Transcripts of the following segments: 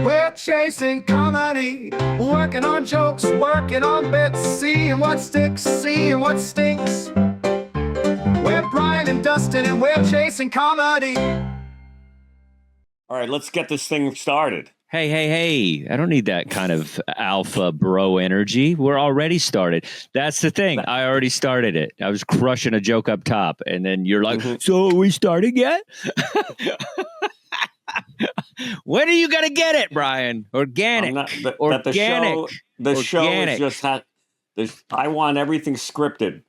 We're chasing comedy, working on jokes, working on bits, seeing what sticks, seeing what stinks. We're Brian and Dustin, and we're chasing comedy. All right, let's get this thing started. Hey. I don't need that kind of alpha bro energy. We're already started. That's the thing. I already started it. I was crushing a joke up top, and then you're like, so are we starting yet? When are you going to get it, Brian? Organic. Organic. The show is just I want everything scripted.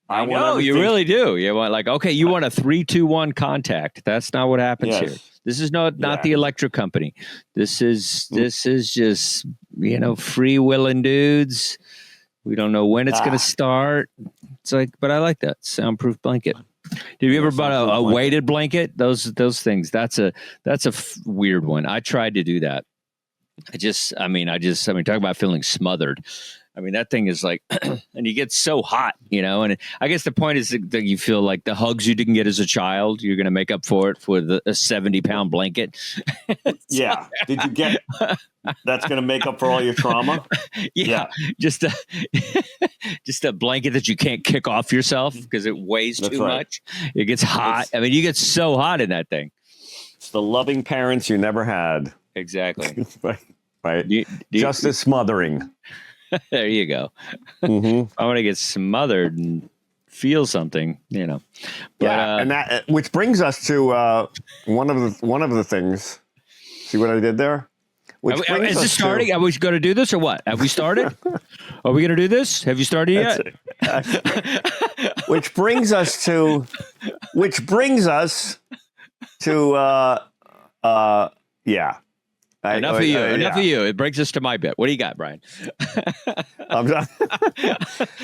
I know, you really do. You want you want a 3, 2, 1 contact. That's not what happens here. This is not the electric company. This is just, free-willing dudes. We don't know when it's going to start. It's but I like that soundproof blanket. Have you ever bought a weighted blanket? Those things. That's a weird one. I tried to do that. Talk about feeling smothered. I mean, that thing is and you get so hot, and I guess the point is that you feel like the hugs you didn't get as a child, you're going to make up for it with a 70-pound blanket. Yeah. Did you get, that's going to make up for all your trauma? Yeah. Just a blanket that you can't kick off yourself because it weighs too much. It gets hot. You get so hot in that thing. It's the loving parents you never had. Exactly. Right. Just as smothering. There you go. I want to get smothered and feel something, But, and that which brings us to one of the things. See what I did there? Is this starting? Are we going to do this or what? Have we started? Are we going to do this? Have you started yet? Which brings us to. Enough of you. Enough of you. It brings us to my bit. What do you got, Brian? I'm done.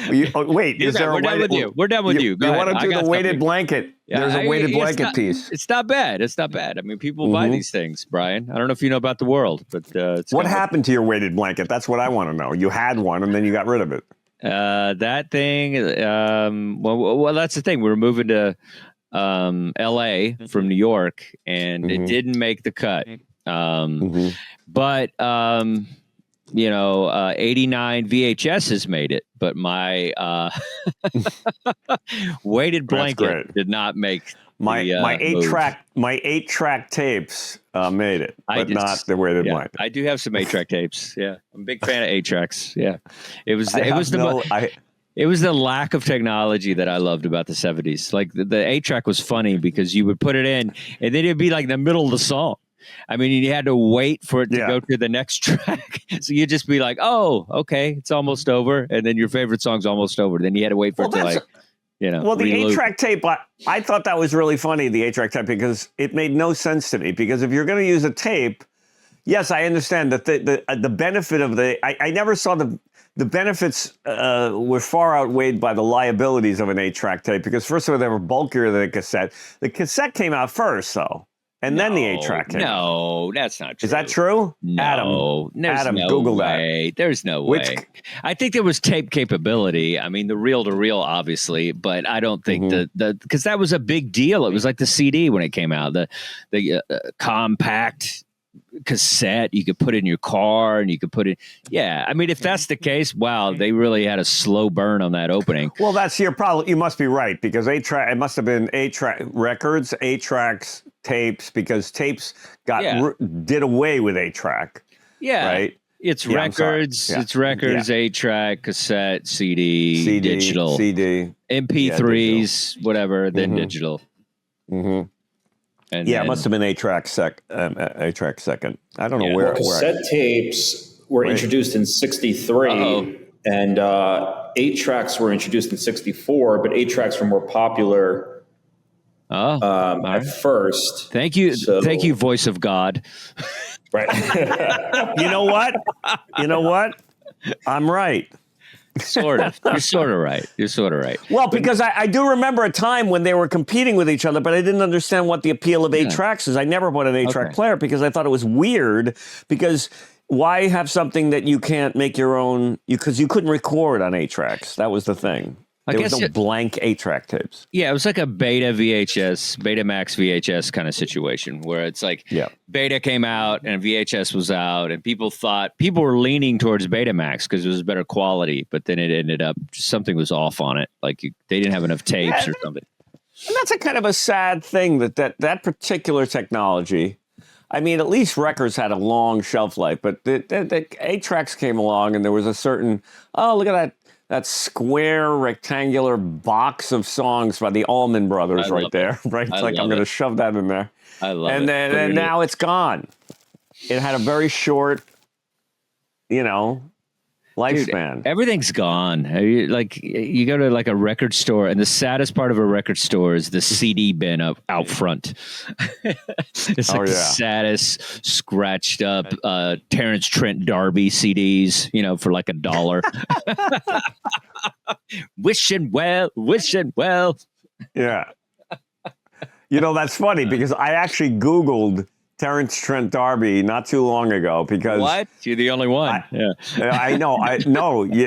Wait, we're done with you. We're done with you. You want to do the weighted blanket? Yeah, There's a weighted blanket piece. It's not bad. People buy these things, Brian. I don't know if you know about the world, but what happened to your weighted blanket? That's what I want to know. You had one, and then you got rid of it. That thing. Well, that's the thing. We were moving to L.A. from New York, and it didn't make the cut. But 89 VHS has made it, but my weighted blanket did not make my 8-track tapes made it, but not the weighted blanket. I do have some 8-track tapes. Yeah, I'm a big fan of 8-tracks. Yeah, it was the lack of technology that I loved about the 70s. Like the 8-track was funny because you would put it in, and then it'd be like in the middle of the song. You had to wait for it to go to the next track. So you'd just be like, oh, okay, it's almost over. And then your favorite song's almost over. Then you had to wait for it to Well, the 8-track tape, I thought that was really funny, the 8-track tape, because it made no sense to me. Because if you're going to use a tape, yes, I understand that the benefit of I never saw the benefits were far outweighed by the liabilities of an 8-track tape. Because first of all, they were bulkier than a cassette. The cassette came out first, though. And then the 8-track came out. No, that's not true. Is that true? No, Adam, Google that. There's no way. I think there was tape capability. The reel-to-reel, obviously, but I don't think because that was a big deal. It was like the CD when it came out, the compact cassette you could put in your car, and you could put it. Yeah, if that's the case, wow, they really had a slow burn on that opening. Well, that's your problem. You must be right, because 8-track. It must have been 8-track records, 8-tracks. Tapes, because tapes did away with 8-track. Yeah, right. It's records. It's records. 8-track, cassette, CD, digital, MP3s, whatever. Then digital. And it must have been 8-track 8-track second. I don't know where. Cassette tapes were introduced in '63, and 8-tracks were introduced in '64. But 8-tracks were more popular. At first. Thank you, voice of God. Right. You know what? I'm right. Sort of. You're sort of right. Well, because I do remember a time when they were competing with each other, but I didn't understand what the appeal of 8-tracks is. I never bought an 8-track player because I thought it was weird. Because why have something that you can't make your own? Because you couldn't record on 8-tracks. That was the thing. There was no blank 8-track tapes. Yeah, it was like a Beta VHS, Betamax VHS kind of situation where it's like Beta came out and VHS was out, and people were leaning towards Betamax because it was better quality, but then it ended up something was off on it. Like they didn't have enough tapes or something. And that's a kind of a sad thing that particular technology. I mean, at least records had a long shelf life, but the 8-tracks came along, and there was a certain look at that square rectangular box of songs by the Allman Brothers right there, right? It's like I'm going to shove that in there. I love it. And now it's gone. It had a very short, lifespan. Dude, everything's gone. You go to like a record store, and the saddest part of a record store is the CD bin out front. It's like the saddest, scratched up Terence Trent D'Arby CDs, for like $1. Wishing well. Yeah. That's funny because I actually Googled Terence Trent D'Arby not too long ago because what? You're the only one. I know.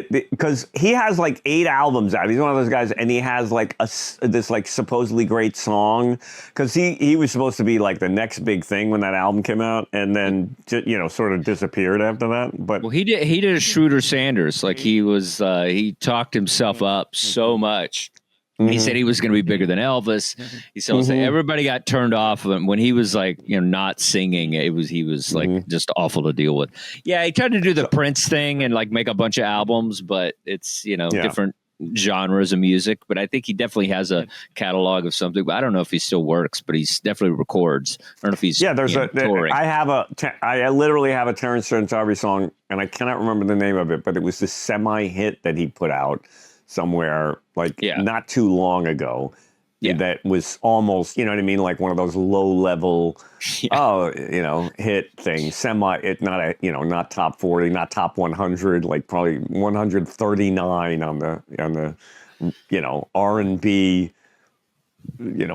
Because he has like 8 albums out. He's one of those guys, and he has like this like supposedly great song because he was supposed to be like the next big thing when that album came out, and then sort of disappeared after that. But he did a Schroeder Sanders, like he talked himself up so much. Mm-hmm. He said he was going to be bigger than Elvis. He said everybody got turned off of him when he was like, not singing. He was like just awful to deal with. Yeah, he tried to do the Prince thing and like make a bunch of albums, but it's different genres of music. But I think he definitely has a catalog of something. But I don't know if he still works, but he's definitely records. I don't know if he's touring. I literally have a Terence Trent D'Arby song, and I cannot remember the name of it, but it was this semi-hit that he put out somewhere not too long ago that was almost, like one of those low level, hit things, not top 40, not top 100, like probably 139 on the R&B,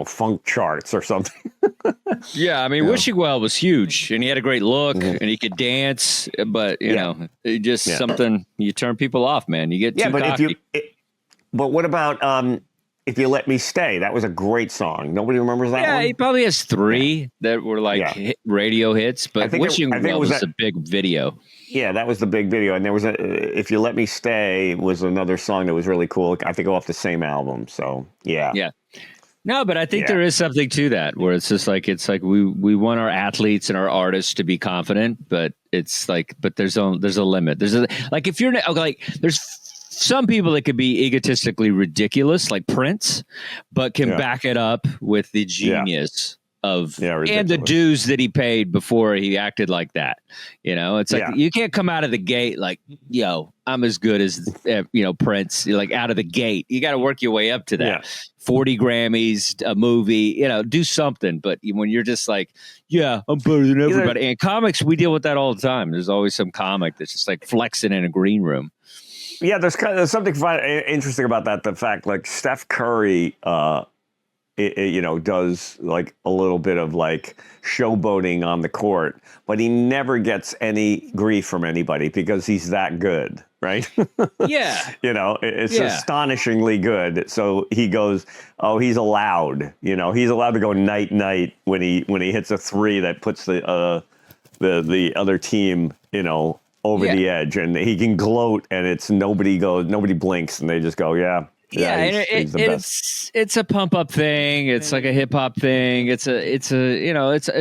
funk charts or something. Yeah. I mean, Wishing Well was huge, and he had a great look and he could dance, but something, you turn people off, man. You get too cocky. But what about If You Let Me Stay? That was a great song. Nobody remembers that one? Yeah, he probably has 3 that were like radio hits, but Wishing Well was a big video. Yeah, that was the big video. And there was If You Let Me Stay was another song that was really cool. I think off the same album. So, yeah. Yeah. No, but I think there is something to that where it's like we want our athletes and our artists to be confident, but it's like, but there's a limit. If you're like, there's some people that could be egotistically ridiculous, like Prince, but can back it up with the genius of and the dues that he paid before he acted like that. It's like you can't come out of the gate like, I'm as good as Prince. Like out of the gate, you got to work your way up to that. 40 Grammys, a movie, do something. But when you're just like, I'm better than everybody. And comics, we deal with that all the time. There's always some comic that's just like flexing in a green room. Yeah, there's something interesting about that. The fact, like Steph Curry, does like a little bit of like showboating on the court, but he never gets any grief from anybody because he's that good, right? Yeah. It's astonishingly good. So he goes, he's allowed. He's allowed to go night when he hits a 3 that puts the other team, over the edge, and he can gloat, and it's nobody blinks, and they just go, he's the best. It's a pump up thing. It's like a hip hop thing. It's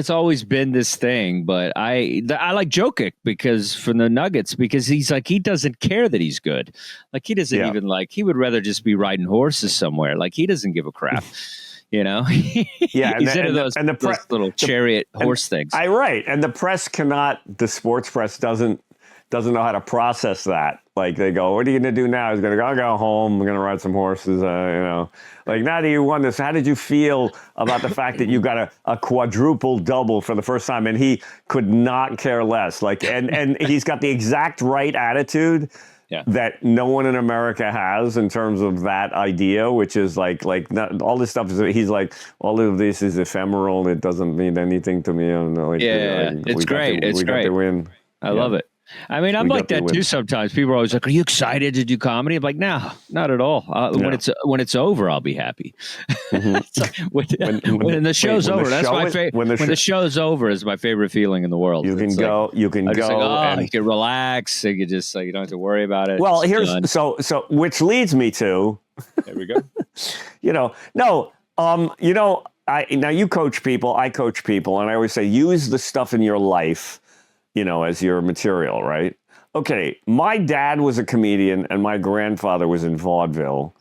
always been this thing. But I like Jokic because from the Nuggets, because he's like, he doesn't care that he's good. Like he doesn't even like, he would rather just be riding horses somewhere. Like he doesn't give a crap. He's into those little chariot horse things. Right. And the sports press doesn't know how to process that. Like they go, what are you going to do now? He's going to go, I'll go home. I'm going to ride some horses. Like now that you won this, how did you feel about the fact that you got a quadruple double for the first time? And he could not care less. Like, and he's got the exact right attitude that no one in America has in terms of that idea, which is like not, all this stuff is, he's like, all of this is ephemeral. It doesn't mean anything to me. It's great. It's great. Got to win. I love it. I mean, I'm like that too sometimes. People are always like, are you excited to do comedy? I'm like, no, not at all. When it's over, I'll be happy. Mm-hmm. When the show's over, that's my favorite. When the show's over is my favorite feeling in the world. You can go. You can go. And you can relax. You can just you don't have to worry about it. Well, so which leads me to. There we go. Now you coach people. I coach people, and I always say use the stuff in your life, as your material, right? Okay, my dad was a comedian, and my grandfather was in vaudeville,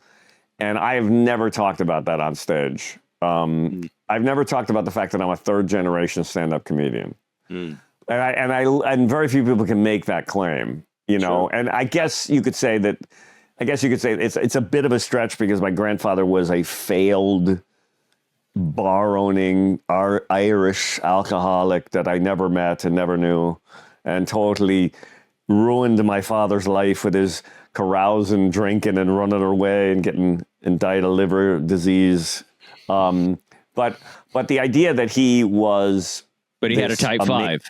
and I have never talked about that on stage. I've never talked about the fact that I'm a third generation stand-up comedian, and very few people can make that claim, Sure. And I guess you could say that. It's a bit of a stretch because my grandfather was a failed bar-owning Irish alcoholic that I never met and never knew, and totally ruined my father's life with his carousing, drinking, and running away and died of liver disease. But the idea that he was, but he had a type 5.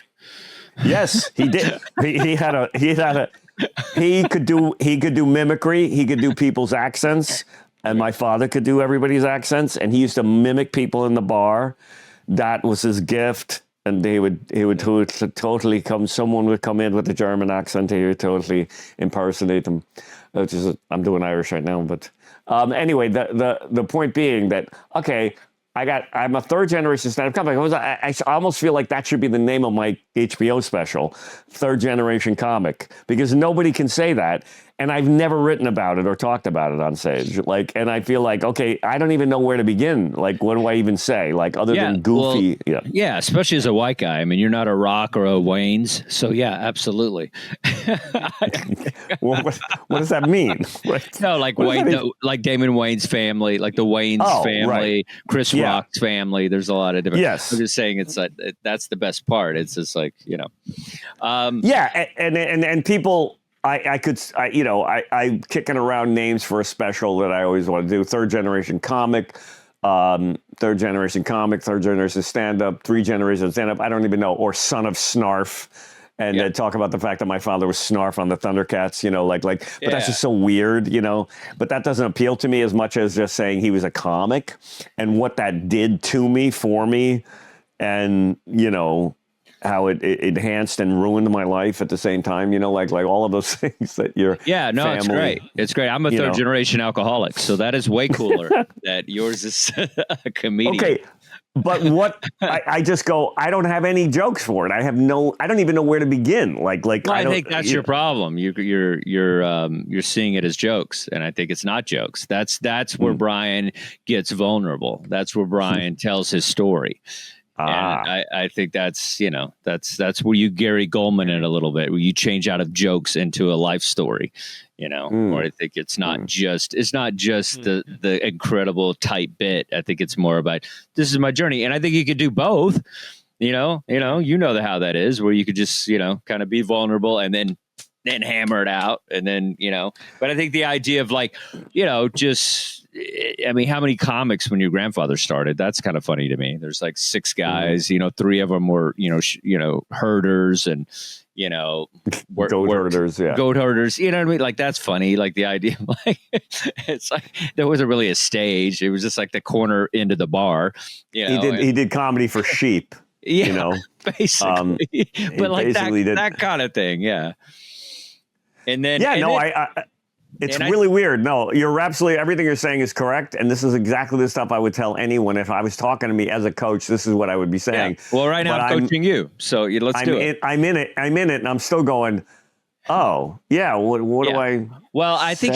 Yes, he did. He could do mimicry. He could do people's accents, and my father could do everybody's accents. And he used to mimic people in the bar. That was his gift. And he would totally come. Someone would come in with a German accent. He would totally impersonate them. I'm doing Irish right now, but anyway, the point being that I'm a third generation stand-up comic. I almost feel like that should be the name of my HBO special, third generation comic, because nobody can say that. And I've never written about it or talked about it on stage. And I feel like, I don't even know where to begin. Like, what do I even say? Like, other than goofy. Well, yeah, especially as a white guy. I mean, you're not a Rock or a Wayne's. So, yeah, absolutely. What does that mean? No, like Damon Wayne's family, like the Wayne's family, right. Chris Rock's family. There's a lot of different. Yes. I'm just saying it's like, that's the best part. It's just like, and people. I'm kicking around names for a special that I always want to do. Third generation comic, third generation stand-up, 3 generations stand-up. I don't even know. Or son of Snarf. And talk about the fact that my father was Snarf on the ThunderCats, but that's just so weird, But that doesn't appeal to me as much as just saying he was a comic and what that did to me, for me, and, how it enhanced and ruined my life at the same time, like all of those things that your family, it's great. It's great. I'm a third generation alcoholic, so that is way cooler that yours is a comedian. Okay, but what I just go, I don't have any jokes for it. I don't even know where to begin. I think that's your problem. You're seeing it as jokes, and I think it's not jokes. That's where Brian gets vulnerable. That's where Brian tells his story. And I think that's where you Gary Goldman it a little bit, where you change out of jokes into a life story, or I think it's not just the incredible tight bit. I think it's more about, this is my journey. And I think you could do both, how that is, where you could just, kind of be vulnerable and then hammer it out. And then, but I think the idea of how many comics when your grandfather started? That's kind of funny to me. There's like 6 guys, 3 of them were, herders and, goat herders. Yeah. Goat herders. You know what I mean? Like, that's funny. Like the idea, it's like, there wasn't really a stage. It was just like the corner end of the bar. He did comedy for sheep, basically, but like that kind of thing. Yeah. And then, it's really weird. No, you're absolutely, everything you're saying is correct. And this is exactly the stuff I would tell anyone. If I was talking to me as a coach, this is what I would be saying. Yeah. Well, right now I'm coaching you. So let's do it. I'm in it. And I'm still going, what do I Well, I think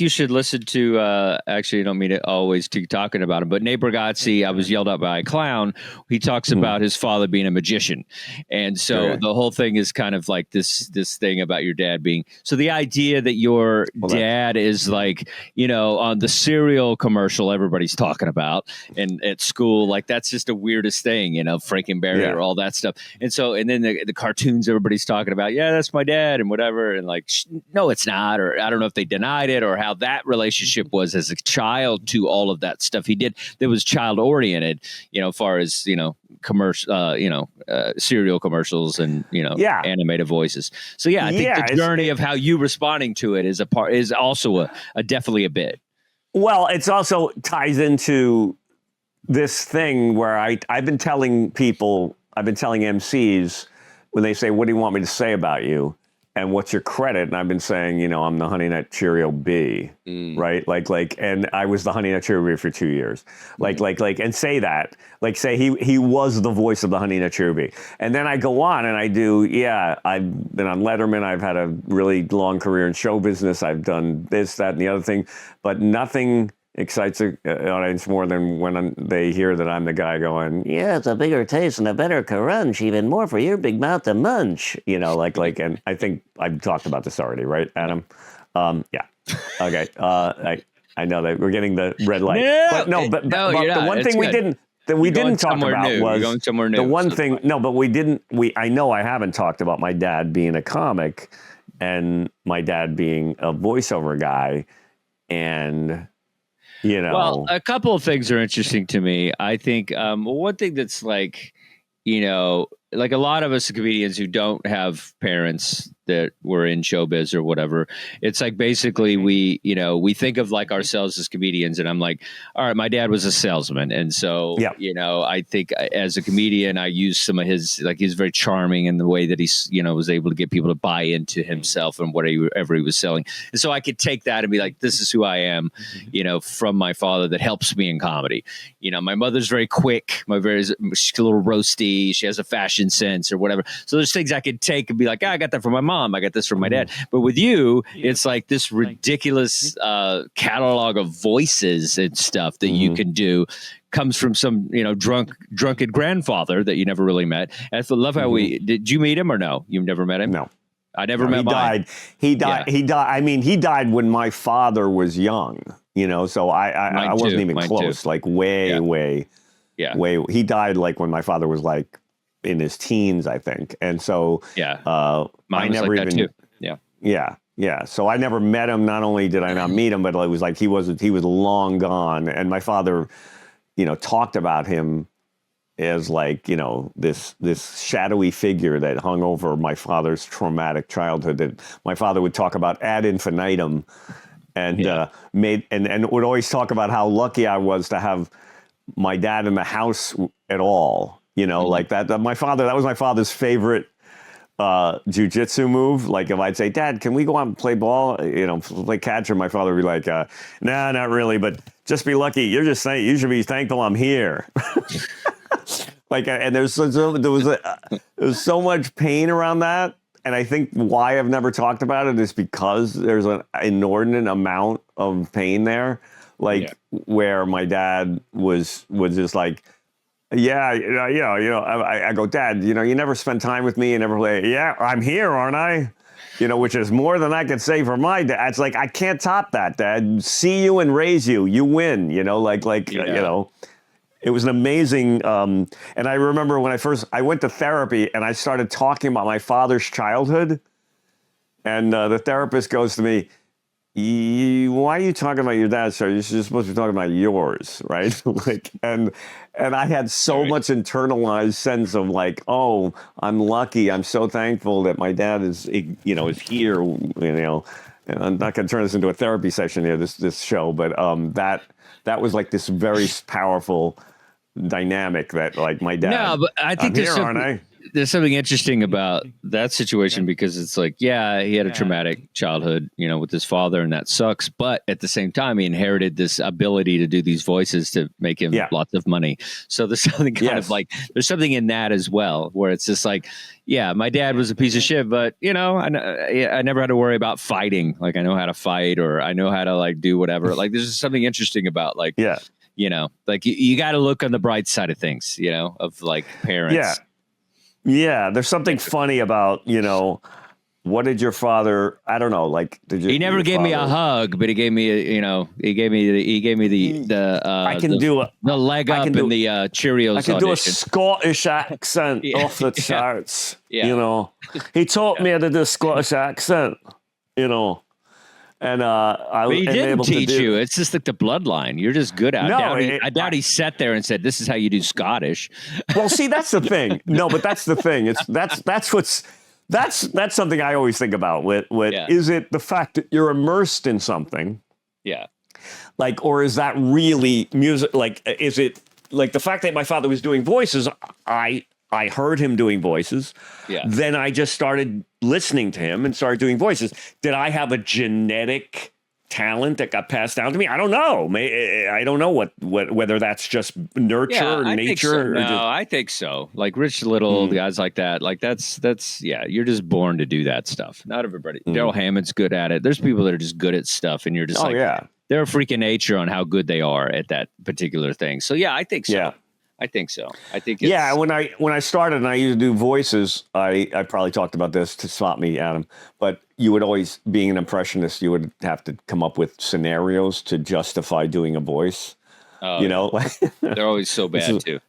you should listen to, actually, I don't mean to always keep talking about him, but Nate Bargatze, I was yelled at by a clown. He talks about his father being a magician. And so the whole thing is kind of like this thing about your dad being, so the idea that your dad is like, on the cereal commercial everybody's talking about and at school, like that's just the weirdest thing, Franken Berry or all that stuff. And so, and then the cartoons everybody's talking about, that's my dad. dead and whatever. And like, no, it's not. Or I don't know if they denied it or how that relationship was as a child to all of that stuff he did that was child oriented, as far as, commercial, cereal commercials and, animated voices. So I think the journey of how you responding to it is also definitely a bit. Well, it's also ties into this thing where I've been telling MCs when they say, what do you want me to say about you? And what's your credit? And I've been saying, I'm the Honey Nut Cheerio B, right? And I was the Honey Nut Cheerio B for 2 years. And say that. Say he was the voice of the Honey Nut Cheerio B. And then I go on and I do, I've been on Letterman. I've had a really long career in show business. I've done this, that, and the other thing. But nothing excites an audience more than when they hear that I'm the guy going, it's a bigger taste and a better crunch, even more for your big mouth to munch, and I think I've talked about this already, right, Adam? Yeah. Okay. I know that we're getting the red light. But the one thing we didn't talk about was going somewhere new. The one thing, I know I haven't talked about my dad being a comic and my dad being a voiceover guy and Well, a couple of things are interesting to me. I think one thing that's like a lot of us comedians who don't have parents that were in showbiz or whatever, it's like basically we think of like ourselves as comedians, and I'm like, all right, my dad was a salesman, and so I think as a comedian I use some of his, like, he's very charming in the way that he's was able to get people to buy into himself and whatever he was selling, and so I could take that and be like, this is who I am, from my father that helps me in comedy. My mother's very quick, she's a little roasty, she has a fashion sense or whatever, so there's things I could take and be like, I got that from my mom, I got this from my dad. But with you, it's like this ridiculous catalog of voices and stuff that you can do comes from some, drunken grandfather that you never really met. And I love how did you meet him or no? You've never met him? No. I never met mine. He died. I mean, he died when my father was young, so I wasn't even close, too. Like way. He died like when my father was like in his teens, I think. And so I never like even so I never met him. Not only did I not meet him, but it was like he was long gone. And my father talked about him as like this shadowy figure that hung over my father's traumatic childhood, that my father would talk about ad infinitum, and would always talk about how lucky I was to have my dad in the house at all. Like that that was my father's favorite jujitsu move. Like if I'd say, Dad, can we go out and play ball? Play catch, and my father would be like, nah, not really, but just be lucky. You should be thankful I'm here. And there was so much pain around that. And I think why I've never talked about it is because there's an inordinate amount of pain there. Where my dad was just like, I go, Dad, you never spend time with me and never play. Yeah, I'm here, aren't I? Which is more than I could say for my dad. It's like, I can't top that, Dad. See you and raise you. You win, it was an amazing, and I remember when I went to therapy and I started talking about my father's childhood, and the therapist goes to me, why are you talking about your dad, sir? You're supposed to be talking about yours, right? And I had so much internalized sense of like, oh, I'm lucky. I'm so thankful that my dad is here. And I'm not going to turn this into a therapy session here, this show, but that was like this very powerful dynamic that like my dad. No, but I think aren't I? There's something interesting about that situation, because it's like, he had a traumatic childhood, with his father, and that sucks. But at the same time, he inherited this ability to do ththese voices to make him lots of money. So there's something kind of like, there's something in that as well, where it's just like, my dad was a piece of shit, but I never had to worry about fighting. Like I know how to fight, or I know how to like do whatever. Like there's just something interesting about like, like you got to look on the bright side of things, of like parents. Yeah, there's something funny about, what did your father? I don't know. Like, he never gave me a hug, but he gave me he gave me the I can do the leg up in the Cheerios. I can audition. do a Scottish accent off the charts. Yeah. You know, he taught me how to do a Scottish accent. You know, and but he didn't teach you. It's just like the bloodline. You're just good at it. No, I doubt he sat there and said, "This is how you do Scottish." Well, see, that's the thing. No, but that's the thing. That's something I always think about. Is it the fact that you're immersed in something? Yeah. Like, or is that really music? Like, is it like the fact that my father was doing voices? I heard him doing voices. Yeah. Then I just started listening to him and started doing voices. Did I have a genetic talent that got passed down to me? I don't know. I don't know whether that's just nurture or nature. I think so. Like Rich Little, guys like that. Like that's you're just born to do that stuff. Not everybody. Daryl Hammond's good at it. There's people that are just good at stuff, and you're just they're a freak of nature on how good they are at that particular thing. So yeah, I think so. Yeah. I think so. I think it's, when I started and I used to do voices, I probably talked about this to stop me, Adam, but you would always, being an impressionist, you would have to come up with scenarios to justify doing a voice. You know, they're always so bad too.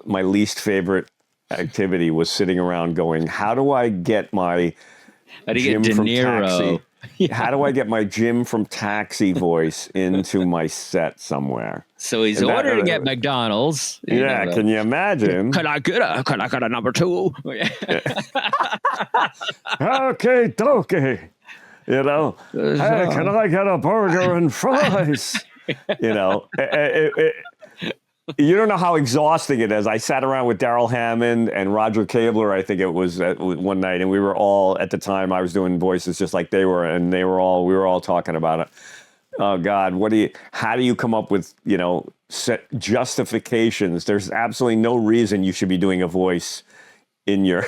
My least favorite activity was sitting around going, how do I get my Jim from Taxi? How do I get my Jim from Taxi voice into my set somewhere? So he's ordering at McDonald's. Can you imagine? Can I get a number 2? Okay, dokey. You know, hey, can I get a burger and fries? You know, you don't know how exhausting it is. I sat around with Daryl Hammond and Roger Cabler, I think it was one night, and we were all, at the time I was doing voices just like they were, and we were all talking about it. Oh God, how do you come up with, set justifications? There's absolutely no reason you should be doing a voice in your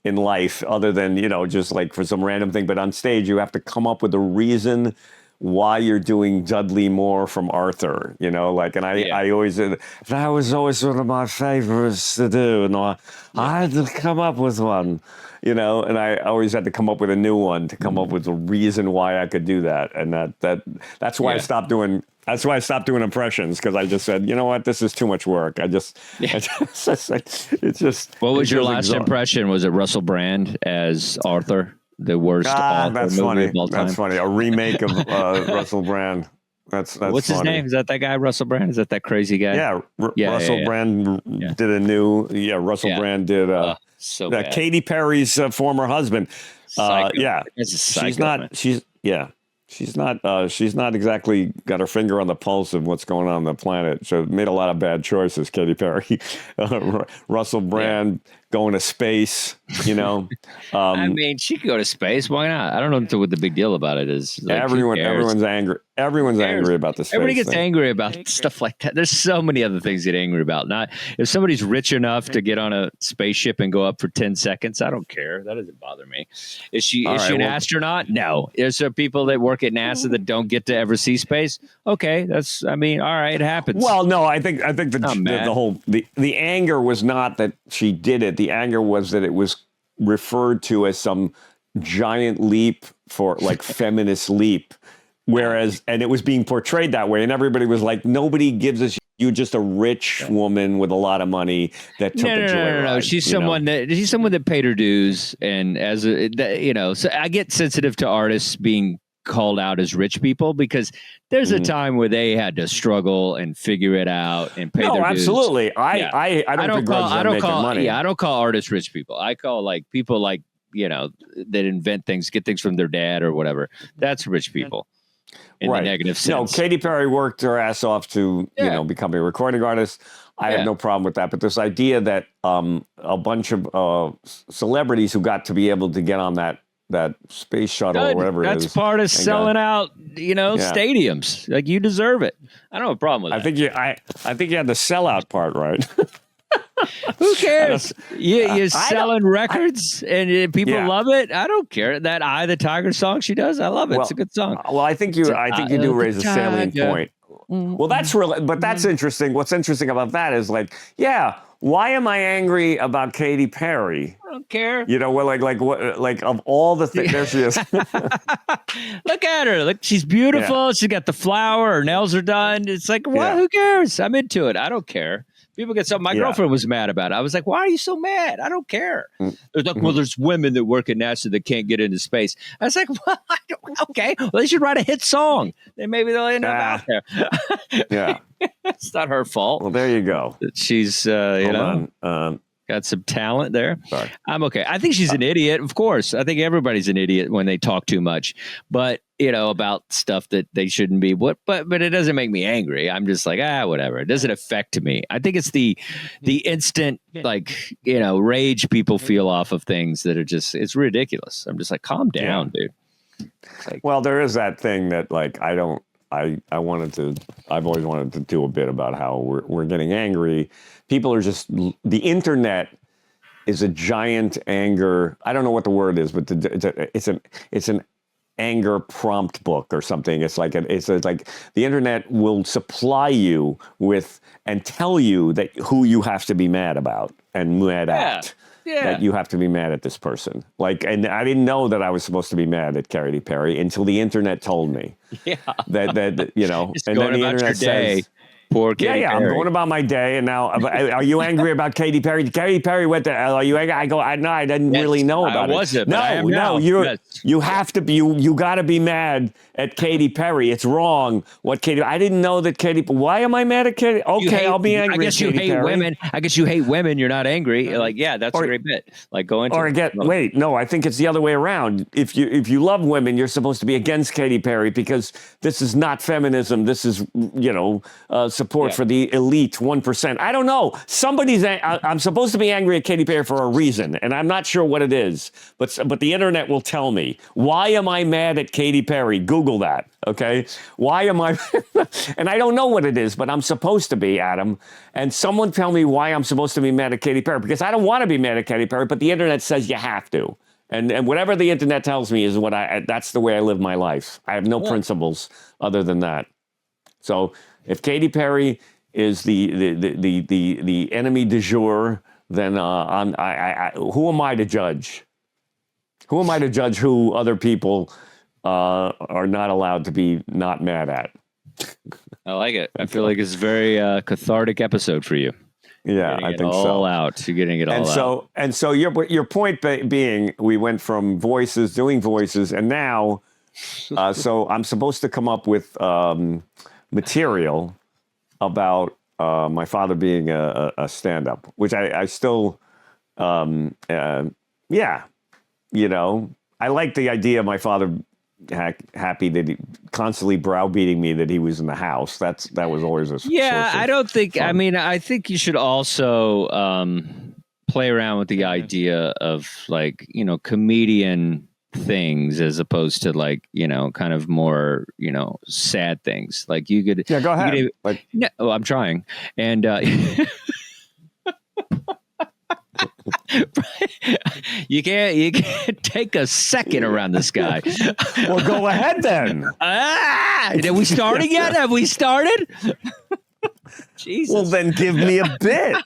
in life other than, just like for some random thing. But on stage, you have to come up with a reason why you're doing Dudley Moore from Arthur, and I always, that was always one of my favorites to do. And I had to come up with one, and I always had to come up with a new one to come up with a reason why I could do that. And that's why I stopped doing impressions, because I just said, you know what, this is too much work. It's just. What was your last impression? Was it Russell Brand as Arthur? The worst that's movie funny. of all time. That's funny. A remake of Russell Brand. That's what's funny. His name? Is that guy, Russell Brand? Is that crazy guy? Yeah. Russell Brand did a new. Yeah, Russell Brand did. Katy Perry's former husband. She's not exactly got her finger on the pulse of what's going on the planet. So made a lot of bad choices, Katy Perry. Russell Brand going to space, I mean, she could go to space. Why not? I don't know what the big deal about it is. Like, everyone's angry. Everyone's angry about the space. Everybody gets thing. angry about stuff like that. There's so many other things to get angry about. Not if somebody's rich enough to get on a spaceship and go up for 10 seconds. I don't care. That doesn't bother me. Is she an astronaut? No. Is there people that work at NASA that don't get to ever see space? Okay, all right, it happens. Well, no, I think the anger was not that she did it. The anger was that it was referred to as some giant leap for like feminist leap. Whereas, and it was being portrayed that way, and everybody was like, nobody gives us, you're just a rich woman with a lot of money that took a joyride. No. She's someone that paid her dues, and so I get sensitive to artists being called out as rich people, because there's a time where they had to struggle and figure it out and pay their dues. Absolutely. I don't call money. Yeah, I don't call artists rich people. I call like people like, that invent things, get things from their dad or whatever. That's rich people. In the negative sense. No, Katy Perry worked her ass off to, become a recording artist. I have no problem with that. But this idea that a bunch of celebrities who got to be able to get on that space shuttle or whatever it is. That's part of selling out, stadiums. Like, you deserve it. I don't have a problem with that. I think you had the sellout part right. Who cares? You're selling records and people love it. I don't care. That "Eye the Tiger" song she does, I love it. It's a good song. Well, I think you do raise a salient point. Well, that's really, but that's interesting. What's interesting about that is why am I angry about Katy Perry? don't care. You know, well, what, like of all the things, there she is. Look at her. Look, she's beautiful. Yeah. She's got the flower. Her nails are done. It's like, well, who cares? I'm into it. I don't care. People get something. My girlfriend was mad about it. I was like, why are you so mad? I don't care. There's like, well, there's women that work at NASA that can't get into space. I was like, well, okay. Well, they should write a hit song. Then maybe they'll end up out there. Yeah. It's not her fault. Well, there you go. She's, got some talent there. Sorry. I'm okay. I think she's an idiot. Of course. I think everybody's an idiot when they talk too much, but about stuff that they shouldn't be. But it doesn't make me angry. I'm just like, whatever. It doesn't affect me. I think it's the instant, rage people feel off of things that are just, it's ridiculous. I'm just like, calm down, dude. Like, well, there is that thing that I've always wanted to do a bit about how we're getting angry. People are just, the internet is a giant anger. I don't know what the word is, but it's an anger prompt book or something. It's like the internet will supply you with and tell you that who you have to be mad about and mad at. Yeah. That you have to be mad at this person. And I didn't know that I was supposed to be mad at Katy Perry until the internet told me. Yeah. That Just and going then the about internet your day. says, Poor Katy Perry. I'm going about my day, and now, are you angry about Katy Perry? Katy Perry went there. Are you angry? I go, no, I didn't really know about it. I wasn't, but I am now. You have to be, you got to be mad at Katy Perry. It's wrong. I didn't know that why am I mad at Katy? Okay, I'll be angry. I guess you hate women. I guess you hate women. You're not angry. That's a great bit. I think it's the other way around. If you love women, you're supposed to be against Katy Perry because this is not feminism. This is, support for the elite 1%. I don't know. I'm supposed to be angry at Katy Perry for a reason, and I'm not sure what it is. But the internet will tell me. Why am I mad at Katy Perry? Google that. Okay. Why am I? And I don't know what it is, but I'm supposed to be, Adam. And someone tell me why I'm supposed to be mad at Katy Perry, because I don't want to be mad at Katy Perry, but the internet says you have to. And whatever the internet tells me is that's the way I live my life. I have no principles other than that. So if Katy Perry is the enemy du jour, then who am I to judge? Who am I to judge who other people are not allowed to be not mad at? I like it. I feel like it's a very cathartic episode for you. Yeah, I think so. All out. You're getting it all out. And so your point being, we went from doing voices, and now, so I'm supposed to come up with material about my father being a stand-up, which I still, I like the idea of my father happy that he constantly browbeating me that he was in the house. That was always a I don't think, fun. I mean, I think you should also play around with the idea of comedian things as opposed to kind of more sad things. Like you could go ahead. I'm trying, and you can't take a second around this guy. Well, go ahead then. Have we started yet? Have we started? Jesus. Well, then give me a bit.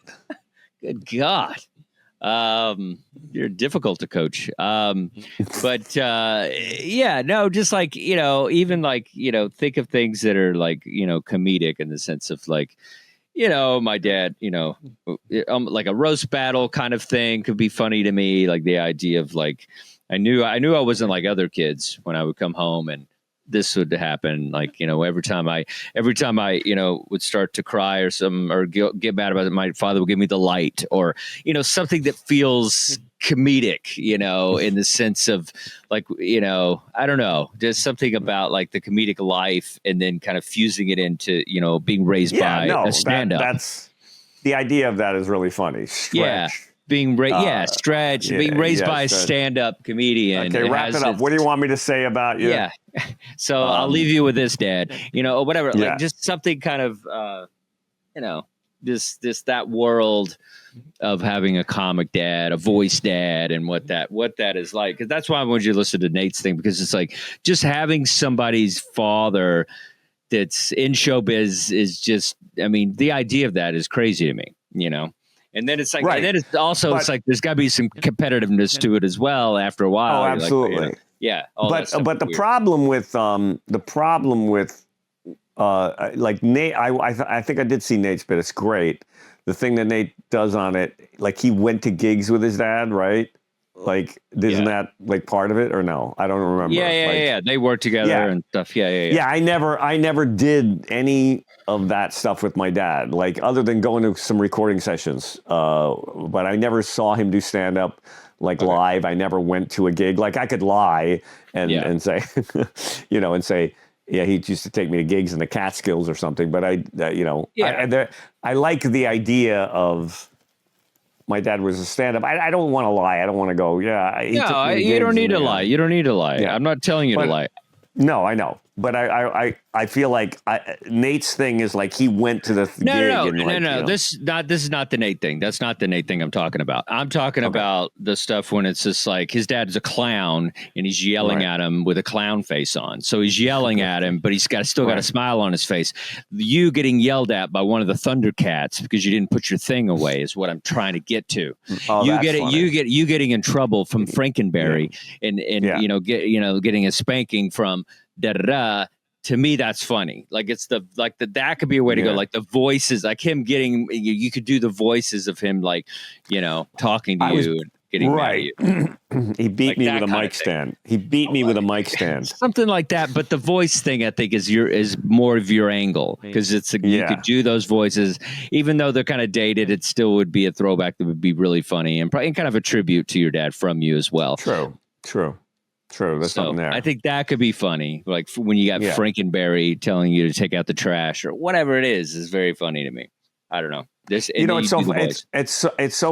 Good God. You're difficult to coach. But just even think of things that are comedic in the sense of my dad, like a roast battle kind of thing could be funny to me. Like the idea of I knew I wasn't like other kids when I would come home and this would happen. Every time I would start to cry or get mad about it, my father would give me the light or, something that feels comedic, in the sense of I don't know, just something about the comedic life and then kind of fusing it into, being raised by a stand-up. That's the idea of that is really funny. Stretch. Yeah. Being Stretch, being raised by a stand-up comedian. Okay, wrap it up. What do you want me to say about you? Yeah. So I'll leave you with this, Dad. Or whatever. Just something kind of, this that world of having a comic dad, a voice dad, and what that is like. Because that's why I wanted you to listen to Nate's thing, because it's just having somebody's father that's in showbiz is just. I mean, the idea of that is crazy to me. And then it's like, and then it's also, it's like, there's got to be some competitiveness to it as well after a while. Oh, absolutely. Like, you know, yeah. But the problem with like Nate, I think I did see Nate's bit. It's great. The thing that Nate does on it, like he went to gigs with his dad, right? Like, isn't that like part of it or no? I don't remember. Yeah. They work together and stuff. Yeah. I never did any of that stuff with my dad, like other than going to some recording sessions. But I never saw him do stand up like live. I never went to a gig. Like I could lie and say, you know, and say, yeah, he used to take me to gigs in the Catskills or something. But I like the idea of my dad was a stand-up. I don't want to lie. I don't want to go, you don't need to lie. You don't need to lie. Yeah. I'm not telling you to lie. No, I know. But I feel like Nate's thing is like he went to the gig. No. This is not the Nate thing. That's not the Nate thing I'm talking about. I'm talking about the stuff when it's just like his dad is a clown and he's yelling at him with a clown face on. So he's yelling at him, but he's still got a smile on his face. You getting yelled at by one of the ThunderCats because you didn't put your thing away is what I'm trying to get to. Oh, you getting in trouble from Franken Berry and getting a spanking from da-da-da. To me, that's funny. Like it's that could be a way to go. Like the voices, like him getting, you could do the voices of him, like, you know, talking to you and getting mad at you. He beat me with a mic stand. He beat me with a mic stand. Something like that. But the voice thing, I think, is more of your angle because you could do those voices, even though they're kind of dated. It still would be a throwback that would be really funny and probably kind of a tribute to your dad from you as well. True. That's something there. I think that could be funny. Like when you got Franken Berry telling you to take out the trash or whatever it is very funny to me. I don't know. It's so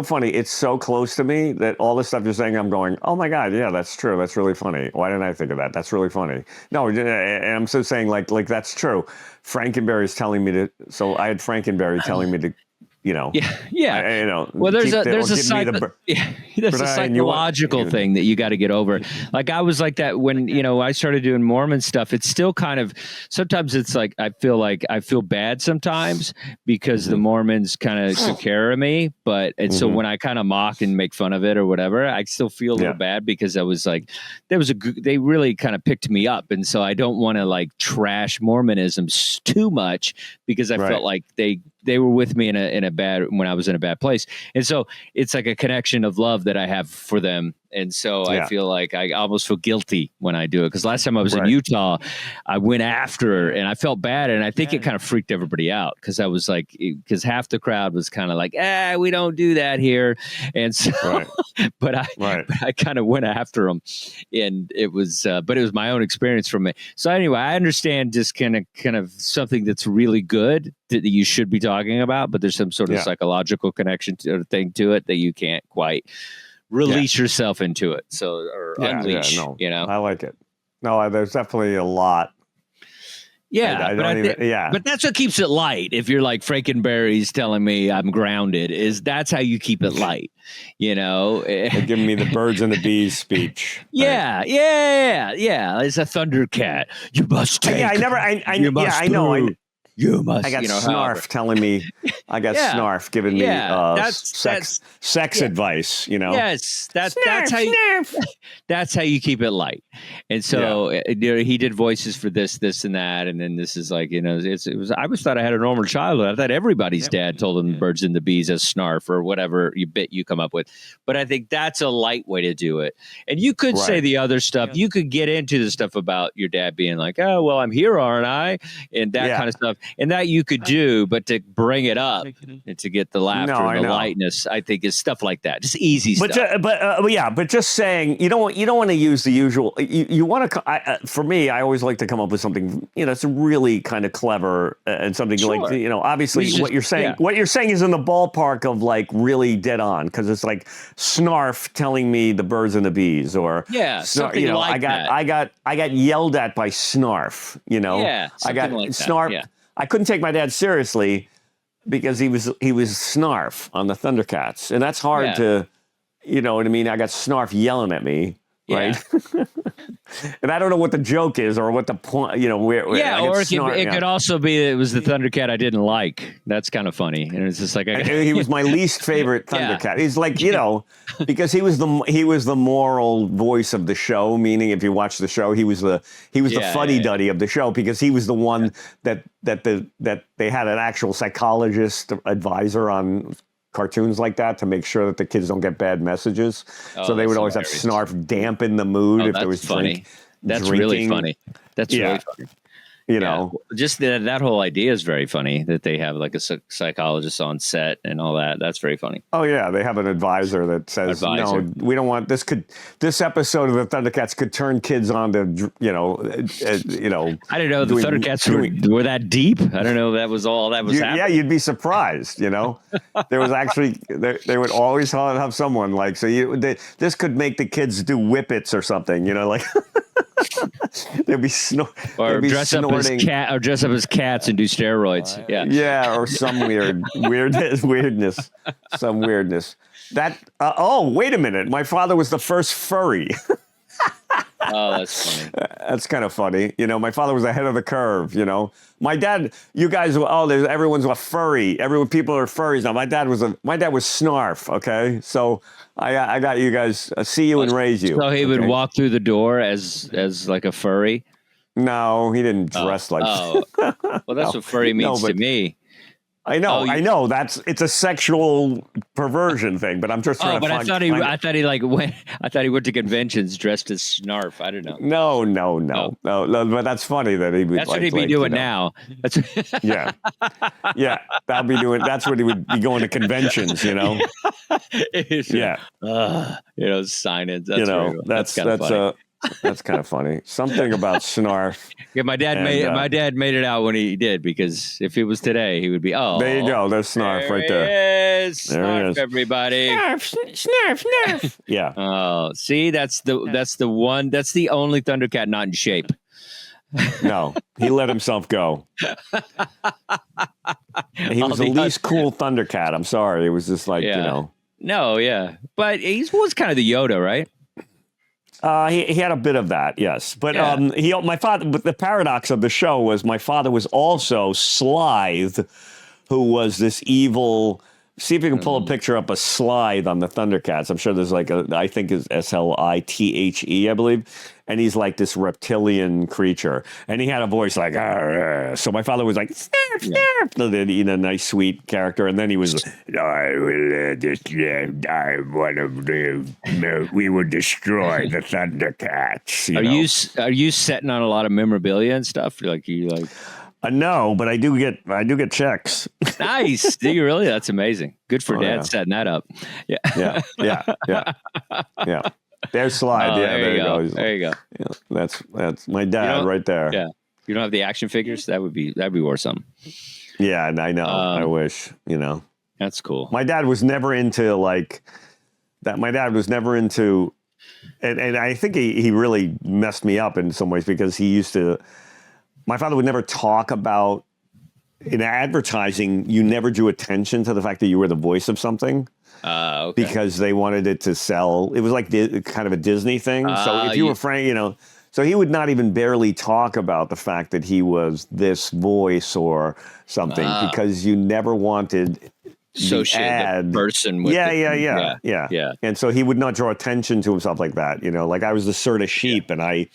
funny. It's so close to me that all the stuff you're saying, I'm going, oh my God, yeah, that's true. That's really funny. Why didn't I think of that? That's really funny. No, and I'm so saying like that's true. Franken Berry is telling me to. So I had Franken Berry telling me to. You know, Well, there's a psychological thing that you got to get over. Like I was like that when I started doing Mormon stuff. It's still kind of sometimes it's like I feel bad sometimes because the Mormons kind of took care of me. But so when I kind of mock and make fun of it or whatever, I still feel a little bad because I was like they really kind of picked me up, and so I don't want to like trash Mormonism too much because I felt like they were with me when I was in a bad place. And so it's like a connection of love that I have for them. And so I feel like I almost feel guilty when I do it. Because last time I was in Utah, I went after her and I felt bad. And I think it kind of freaked everybody out because I was like, because half the crowd was kind of like, we don't do that here. And so, but I kind of went after them. And it was, but it was my own experience from it. So anyway, I understand just kind of something that's really good that you should be talking about, but there's some sort of psychological connection thing to it that you can't quite release yourself into it. So, or unleash, I like it. No, there's definitely a lot. Yeah. But that's what keeps it light. If you're like Franken Berry's telling me I'm grounded, that's how you keep it light, They're giving me the birds and the bees speech. Yeah. It's a Thundercat. You must take. I know. You must. I got Snarf telling me. I got Snarf giving me sex advice. Yes, that's how you keep it light. And so he did voices for this, and that, and then this is like it was. I always thought I had a normal childhood. I thought everybody's dad told them the birds and the bees as Snarf or whatever you come up with. But I think that's a light way to do it. And you could say the other stuff. You could get into the stuff about your dad being like, oh well, I'm here, aren't I? And that kind of stuff. And that you could do, but to bring it up and to get the laughter and the lightness, I think is stuff like that. Just easy stuff. But just saying, you don't want to use the usual. You want to. For me, I always like to come up with something. It's really kind of clever and something like obviously what you're saying. What you're saying is in the ballpark of like really dead on because it's like Snarf telling me the birds and the bees or something like that. I got yelled at by Snarf. I got like Snarf. That, I couldn't take my dad seriously because he was Snarf on the ThunderCats, and that's hard to, you know what I mean. I got Snarf yelling at me, right? And I don't know what the joke is or what the point, you know, where or it could also be it was the Thundercat I didn't like. That's kind of funny. And it's just like he was my least favorite Thundercat. He's like, you know, because he was the moral voice of the show, meaning if you watch the show, he was the fuddy-duddy of the show because he was the one that they had an actual psychologist advisor on cartoons like that to make sure that the kids don't get bad messages. So they would always have Snarf dampen the mood if there was funny. That's really funny. That's really funny. You know, just that whole idea is very funny that they have like a psychologist on set and all that. That's very funny. Oh yeah, they have an advisor that says, "No, we don't want this. This episode of the Thundercats could turn kids on to you know." I don't know. The Thundercats were that deep. I don't know. That was all that was happening. Yeah, you'd be surprised. You know, there was actually they would always have someone like this could make the kids do whippets or something. You know, like. They'd be dress up as cats and do steroids. Or some weirdness. Some weirdness. That wait a minute, my father was the first furry. Oh, that's funny. That's kind of funny. You know, my father was ahead of the curve, you know. My dad, you guys, everyone's a furry. People are furries now. My dad was Snarf, okay? So I got you guys, see you and raise you. So he would walk through the door as like a furry? No, he didn't dress like that. Well, that's what furry means to me. I know. It's a sexual perversion thing, but I'm just trying to find. I thought he went to conventions dressed as Snarf. I don't know. No. But that's funny that he would. That's what he'd be doing now. Yeah. That'd be doing. That's what he would be going to conventions. You know. Yeah. Sign-ins. That's funny. That's kind of funny. Something about Snarf. Yeah, my dad made it out when he did, because if it was today, he would be. Oh, there you go. There's Snarf right there. Snarf, everybody. Snarf. Yeah. Oh, see, that's the one. That's the only Thundercat not in shape. No, he let himself go. He was the least cool Thundercat. I'm sorry. It was just like, you know. No, yeah. But he was kind of the Yoda, right? He had a bit of that, yes. But my father. But the paradox of the show was my father was also Slithe, who was this evil. See if you can pull a picture up of Slithe on the Thundercats. I'm sure there's I think it's Slithe, I believe. And he's like this reptilian creature. And he had a voice like, arr. So my father was like, Snarf. In a nice, sweet character. And then he was, we will destroy the Thundercats. Are you setting on a lot of memorabilia and stuff? No, but I do get checks. Nice. Do you really? That's amazing. Good for Dad setting that up. Yeah. Yeah. There's Slide. There you go. There you go. Yeah, that's my dad right there. Yeah. You don't have the action figures? That'd be worth something. Yeah, I know. I wish, That's cool. My dad was never into that. My dad was never into, and I think he really messed me up in some ways because he used to. My father would never talk about, in advertising, you never drew attention to the fact that you were the voice of something. Okay. Because they wanted it to sell. It was like kind of a Disney thing. So if you were Frank, so he would not even barely talk about the fact that he was this voice or something because you never wanted the person with yeah. And so he would not draw attention to himself like that. Like I was the sort of sheep and I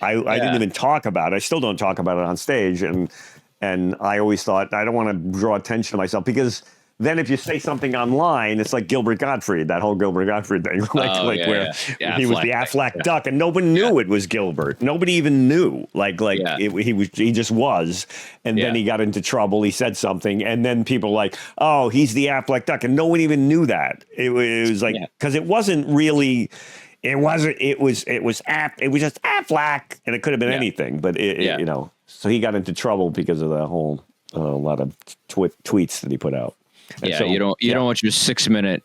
didn't even talk about it. I still don't talk about it on stage. And I always thought I don't want to draw attention to myself because then if you say something online, it's like Gilbert Gottfried, that whole Gilbert Gottfried thing, where he was the Aflac duck and nobody knew it was Gilbert. Nobody even knew. He just was. And then he got into trouble. He said something. And then people were like, oh, he's the Aflac duck. And no one even knew that. It was like, because it wasn't really... It was just Aflac, and it could have been anything, but so he got into trouble because of the whole lot of tweets that he put out. And you don't want your 6-minute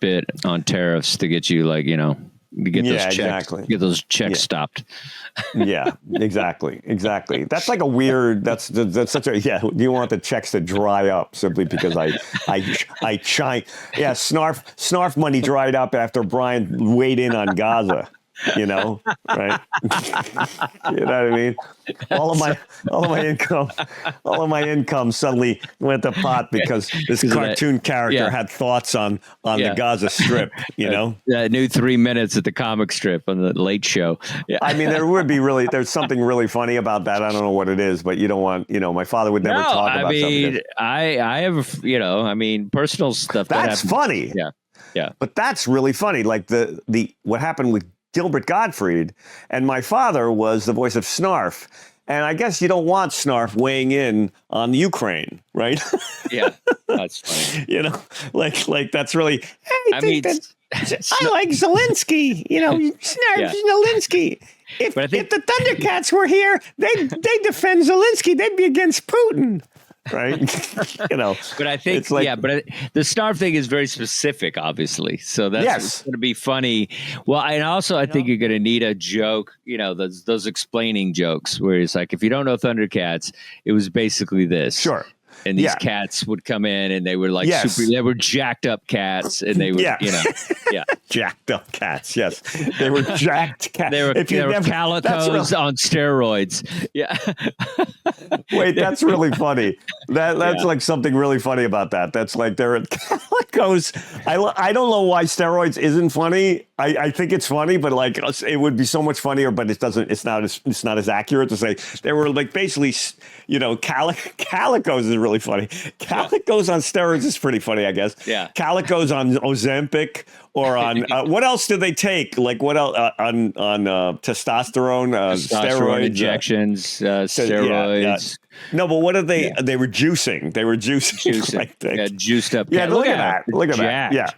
bit on tariffs to get you to get those checks, get those checks stopped. Yeah, exactly. That's like a weird. That's such a Do you want the checks to dry up simply because I Snarf money dried up after Brian weighed in on Gaza. you know, right? You know what I mean? All of my income suddenly went to pot because this cartoon character had thoughts on the Gaza Strip, you know? New 3 minutes at the comic strip on the Late Show. Yeah. I mean, there's something really funny about that. I don't know what it is, but you don't want, my father would never talk about something. I have, personal stuff. That's funny. Yeah. Yeah. But that's really funny. Like the what happened with Gilbert Gottfried, and my father was the voice of Snarf. And I guess you don't want Snarf weighing in on Ukraine, right? Yeah, that's funny. Like that's really. I like Zelensky. Snarf Zelensky. If the Thundercats were here, they'd defend Zelensky. They'd be against Putin. Right. But I think, the Snarf thing is very specific, obviously. So that's going to be funny. Well, and also I think you're going to need a joke, those explaining jokes where it's like, if you don't know Thundercats, it was basically this. Sure. And these cats would come in and they were like they were jacked up cats and they were, jacked up cats. Yes. They were jacked cats. They were calicos on steroids. Yeah. Wait, that's really funny. That's like something really funny about that. That's like they're calicos. I don't know why steroids isn't funny. I think it's funny, but like it would be so much funnier, but it's not as accurate to say they were like basically, calicos is really funny. Calicos on steroids is pretty funny, I guess. Yeah. Calicos on Ozempic or on what else do they take? Like what else on testosterone, steroids, injections, steroids. No, but what are they? Yeah. They were juicing. Juiced up. Yeah, look at that. Look at that. Yeah.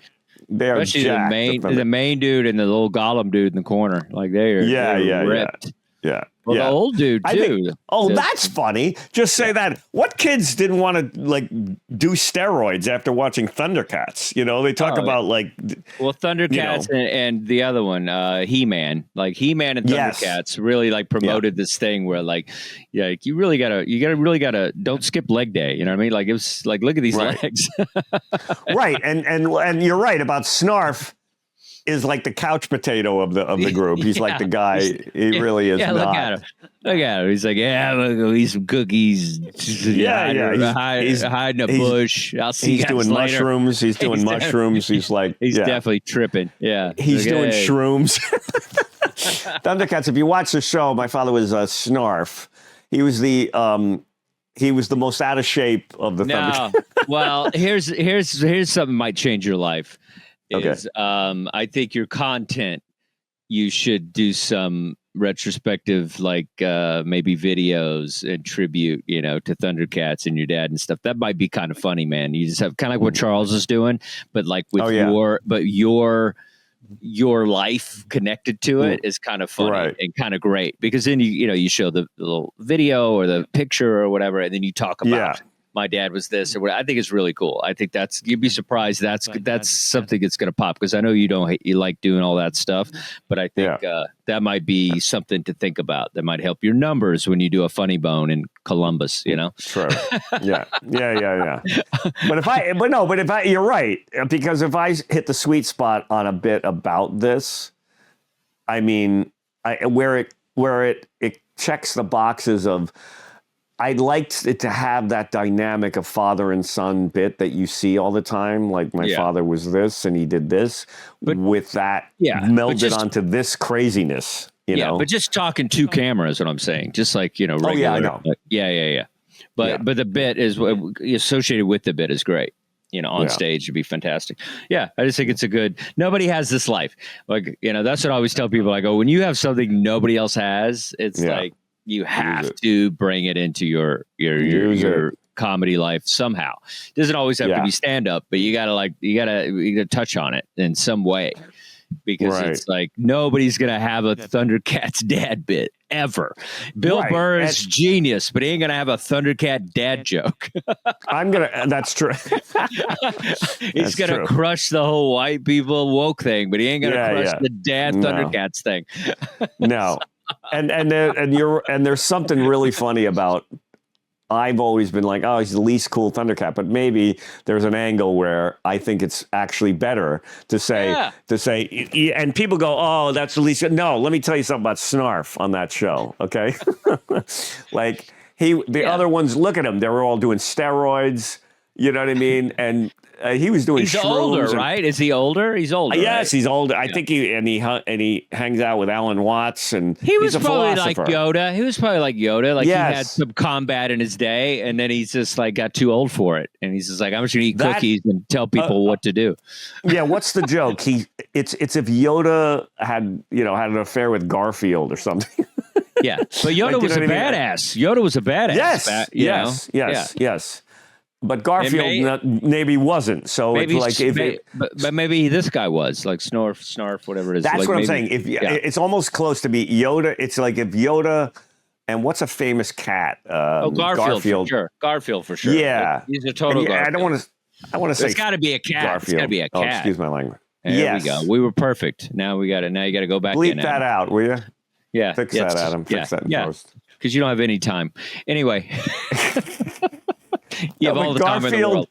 They are especially the main dude and the little Gollum dude in the corner. Like they are ripped. Yeah. Well, the old dude too. That's funny. Just say that. What kids didn't want to like do steroids after watching ThunderCats? They talk about like. Well, ThunderCats and the other one, He-Man. Like He-Man and ThunderCats really like promoted this thing where like, you really gotta don't skip leg day. You know what I mean? Like it was like, look at these legs. Right, and you're right about Snarf. Is like the couch potato of the group. He's like the guy. He really is. Yeah, look at him. He's like, we'll eat some cookies. Hide in a bush. I'll see. He's doing later. mushrooms. He's doing mushrooms. He's like, he's definitely tripping. Yeah, he's doing shrooms. Thundercats. If you watch the show, my father was Snarf. He was the most out of shape of the Thundercats. Well, here's something that might change your life. I think your content, you should do some retrospective, like maybe videos and tribute, to Thundercats and your dad and stuff. That might be kind of funny, man. You just have kind of like what Charles is doing, but like with your life connected to it is kind of funny and kind of great because then you show the little video or the picture or whatever, and then you talk about my dad was this or what. I think it's really cool. I think you'd be surprised. That's something that's going to pop because I know you like doing all that stuff, but I think that might be something to think about. That might help your numbers when you do a funny bone in Columbus. True. Yeah. But you're right, because if I hit the sweet spot on a bit about this, I mean, where it checks the boxes of. I'd like it to have that dynamic of father and son bit that you see all the time. Like my father was this and he did this, but with that melded onto this craziness, you know? But just talking to camera is what I'm saying. Just like, regular. Oh, yeah, I know. But the bit is associated with the bit is great. On stage would be fantastic. Yeah, I just think it's nobody has this life. Like, that's what I always tell people. I go, when you have something nobody else has, it's like, you have to bring it into your comedy life somehow. It doesn't always have to be stand up, but you gotta touch on it in some way because it's like nobody's gonna have a Thundercats dad bit ever. Bill Burr is genius, but he ain't gonna have a Thundercat dad joke. That's true. He's gonna crush the whole white people woke thing, but he ain't gonna crush the dad Thundercats thing. No. And there's something really funny about I've always been like, oh, he's the least cool Thundercat, but maybe there's an angle where I think it's actually better to say, and people go, oh, that's the least. No, let me tell you something about Snarf on that show, okay? Like, the other ones, look at him. They were all doing steroids, you know what I mean? And he was doing He's older, right? Is he older? He's older. Yes, right? he's older. I think he hangs out with Alan Watts, and he was he's a probably philosopher. like Yoda. He was probably like Yoda. Like he had some combat in his day, and then he's just like got too old for it, and he's just like, I'm just gonna eat cookies and tell people what to do. Yeah, what's the joke? It's if Yoda had an affair with Garfield or something. Yeah, but Yoda was a badass. Yoda was a badass. Yes. But Garfield maybe wasn't. So maybe, it's like but maybe this guy was like Snarf, whatever it is. That's like what I'm maybe, saying. It's almost close to be Yoda. It's like if Yoda and what's a famous cat? Garfield for sure. Garfield for sure. Yeah, like, he's a total. Garfield. I don't want to say. It's got to be a cat. Garfield. It's got to be a cat. Oh, excuse my language. There we go. We were perfect. Now you got to go back. Bleep that out, will you? Yeah. Fix that, Adam. Fix that in post. Because you don't have any time. Anyway. You have all the time in the world.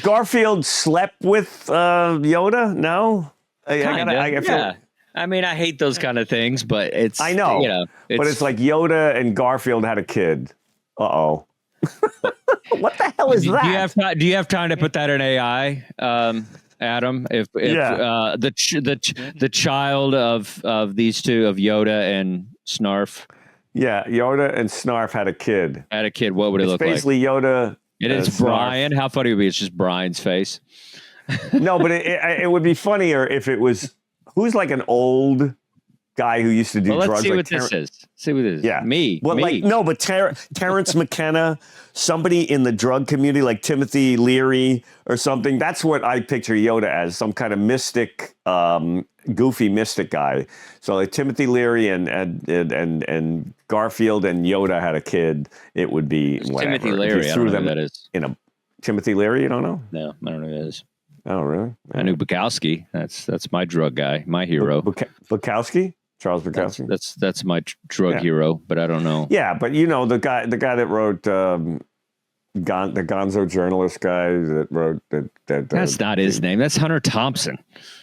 Garfield slept with Yoda? No? I mean, I hate those kind of things, but it's... I know. But it's like Yoda and Garfield had a kid. Uh-oh. What the hell is that? Do you have time to put that in AI, Adam? If the child of these two, of Yoda and Snarf... Yeah, Yoda and Snarf had a kid. What would it look like? Basically Yoda... It is Brian. How funny would it be? It's just Brian's face. No, but it would be funnier if it was who's like an old guy who used to do drugs. Let's see like what this is. See what this is. Yeah, me. Well, me. but Terence McKenna, somebody in the drug community like Timothy Leary or something. That's what I picture Yoda as, some kind of mystic, goofy mystic guy. So like Timothy Leary and Garfield and Yoda had a kid, it would be whatever. Timothy Leary, I don't know who that is. Timothy Leary, you don't know? No, I don't know who that is. Oh, really? I knew Bukowski. That's my drug guy, my hero. Bukowski? Charles Bukowski? That's my drug hero, but I don't know. Yeah, but the guy that wrote the Gonzo journalist guy that wrote that. That's not his name. That's Hunter Thompson.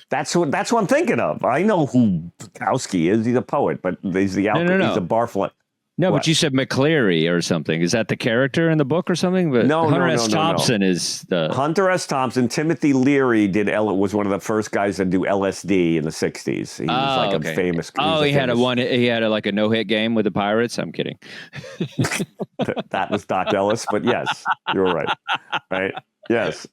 That's what I'm thinking of. I know who Bukowski is. He's a poet, but he's he's a barfly. No, what? But you said McCleary or something. Is that the character in the book or something? But Hunter S. Thompson is the Hunter S. Thompson. Timothy Leary was one of the first guys to do LSD in the '60s. He was a famous. He had a no-hit game with the Pirates. I'm kidding. That was Doc Ellis, but yes, you're right. Right? Yes.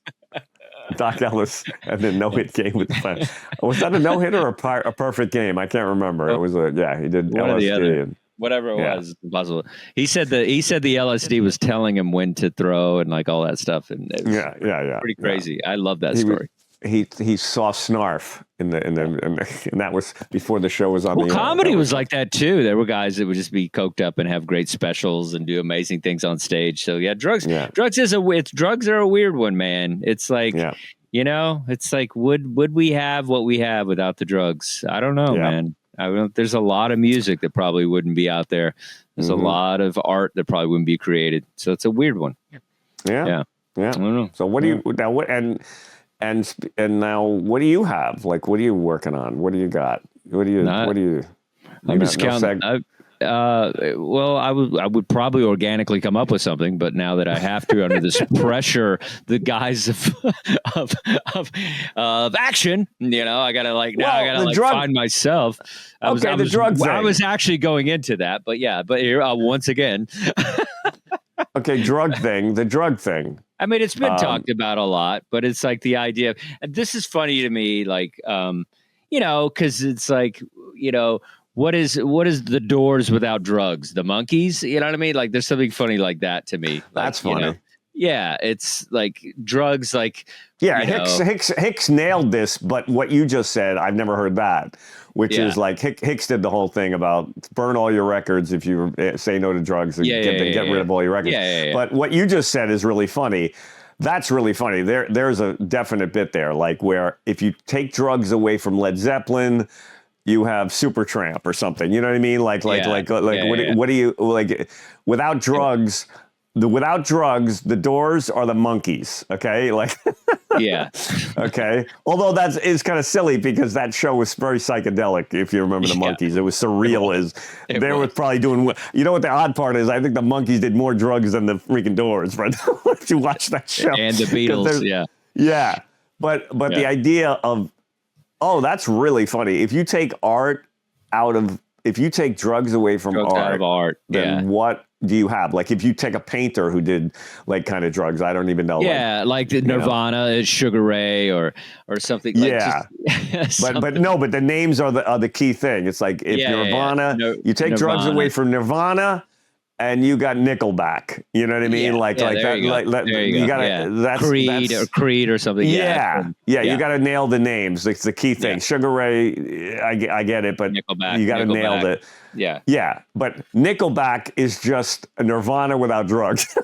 Doc Ellis and then no-hit game with the Pirates. Was that a no-hit or a perfect game? I can't remember. It was he did one LSD. Whatever it was, impossible. He said the LSD was telling him when to throw and like all that stuff, and it was pretty crazy. Yeah. I love that story. He saw Snarf and that was before the show was on. Well, comedy was like that too. There were guys that would just be coked up and have great specials and do amazing things on stage. So drugs are a weird one, man. It's like it's like would we have what we have without the drugs? I don't know, man. There's a lot of music that probably wouldn't be out there. There's a lot of art that probably wouldn't be created. So it's a weird one. Yeah. I don't know. So what do you now? What and now what do you have? Like, what are you working on? What do you got? What do you? I'm just counting. Well, I would probably organically come up with something, but now that I have to under this pressure, the guise of action, I gotta find myself. I was actually going into that, but here once again. Okay, the drug thing. I mean, it's been talked about a lot, but it's like the idea of, and this is funny to me, like, because it's like, what is the Doors without drugs? The Monkees? You know what I mean? Like, there's something funny like that to me. That's funny. Yeah, it's like drugs, like... Yeah, Hicks nailed this, but what you just said, I've never heard that, which is like Hicks did the whole thing about burn all your records if you say no to drugs and get rid of all your records. But what you just said is really funny. That's really funny. There's a definite bit there, like where if you take drugs away from Led Zeppelin... You have Supertramp or something, you know what I mean? What do you like without drugs? the without drugs, the Doors are the Monkees. Okay, like yeah. Okay, although that is kind of silly because that show was very psychedelic. If you remember the Monkees, it was surreal. They were probably doing. You know what the odd part is? I think the Monkees did more drugs than the freaking Doors. Right? If you watch that show, and the Beatles, yeah. But the idea of that's really funny. If you take art out of, if you take drugs away from art, then what do you have? Like if you take a painter who did like kind of drugs, I don't even know. Yeah, like the Nirvana, Sugar Ray, or something. Like but the names are the key thing. It's like if Nirvana, you take drugs away from Nirvana, and you got Nickelback. You know what I mean? You got that's Creed or something. You got to nail the names. It's the key thing. Sugar Ray, I get it, but Nickelback, you got to nail it. Yeah. But Nickelback is just a Nirvana without drugs.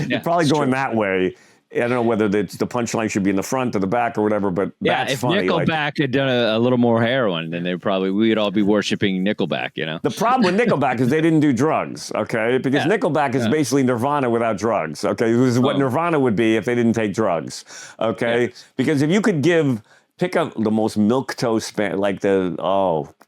You're probably going that way. I don't know whether the punchline should be in the front or the back or whatever, but that's if funny. Nickelback had done a little more heroin, then we'd all be worshiping Nickelback, you know? The problem with Nickelback is they didn't do drugs, okay? Because Nickelback is basically Nirvana without drugs, okay? This is what Nirvana would be if they didn't take drugs, okay? Yeah. Because if you could pick up the most milquetoast band, like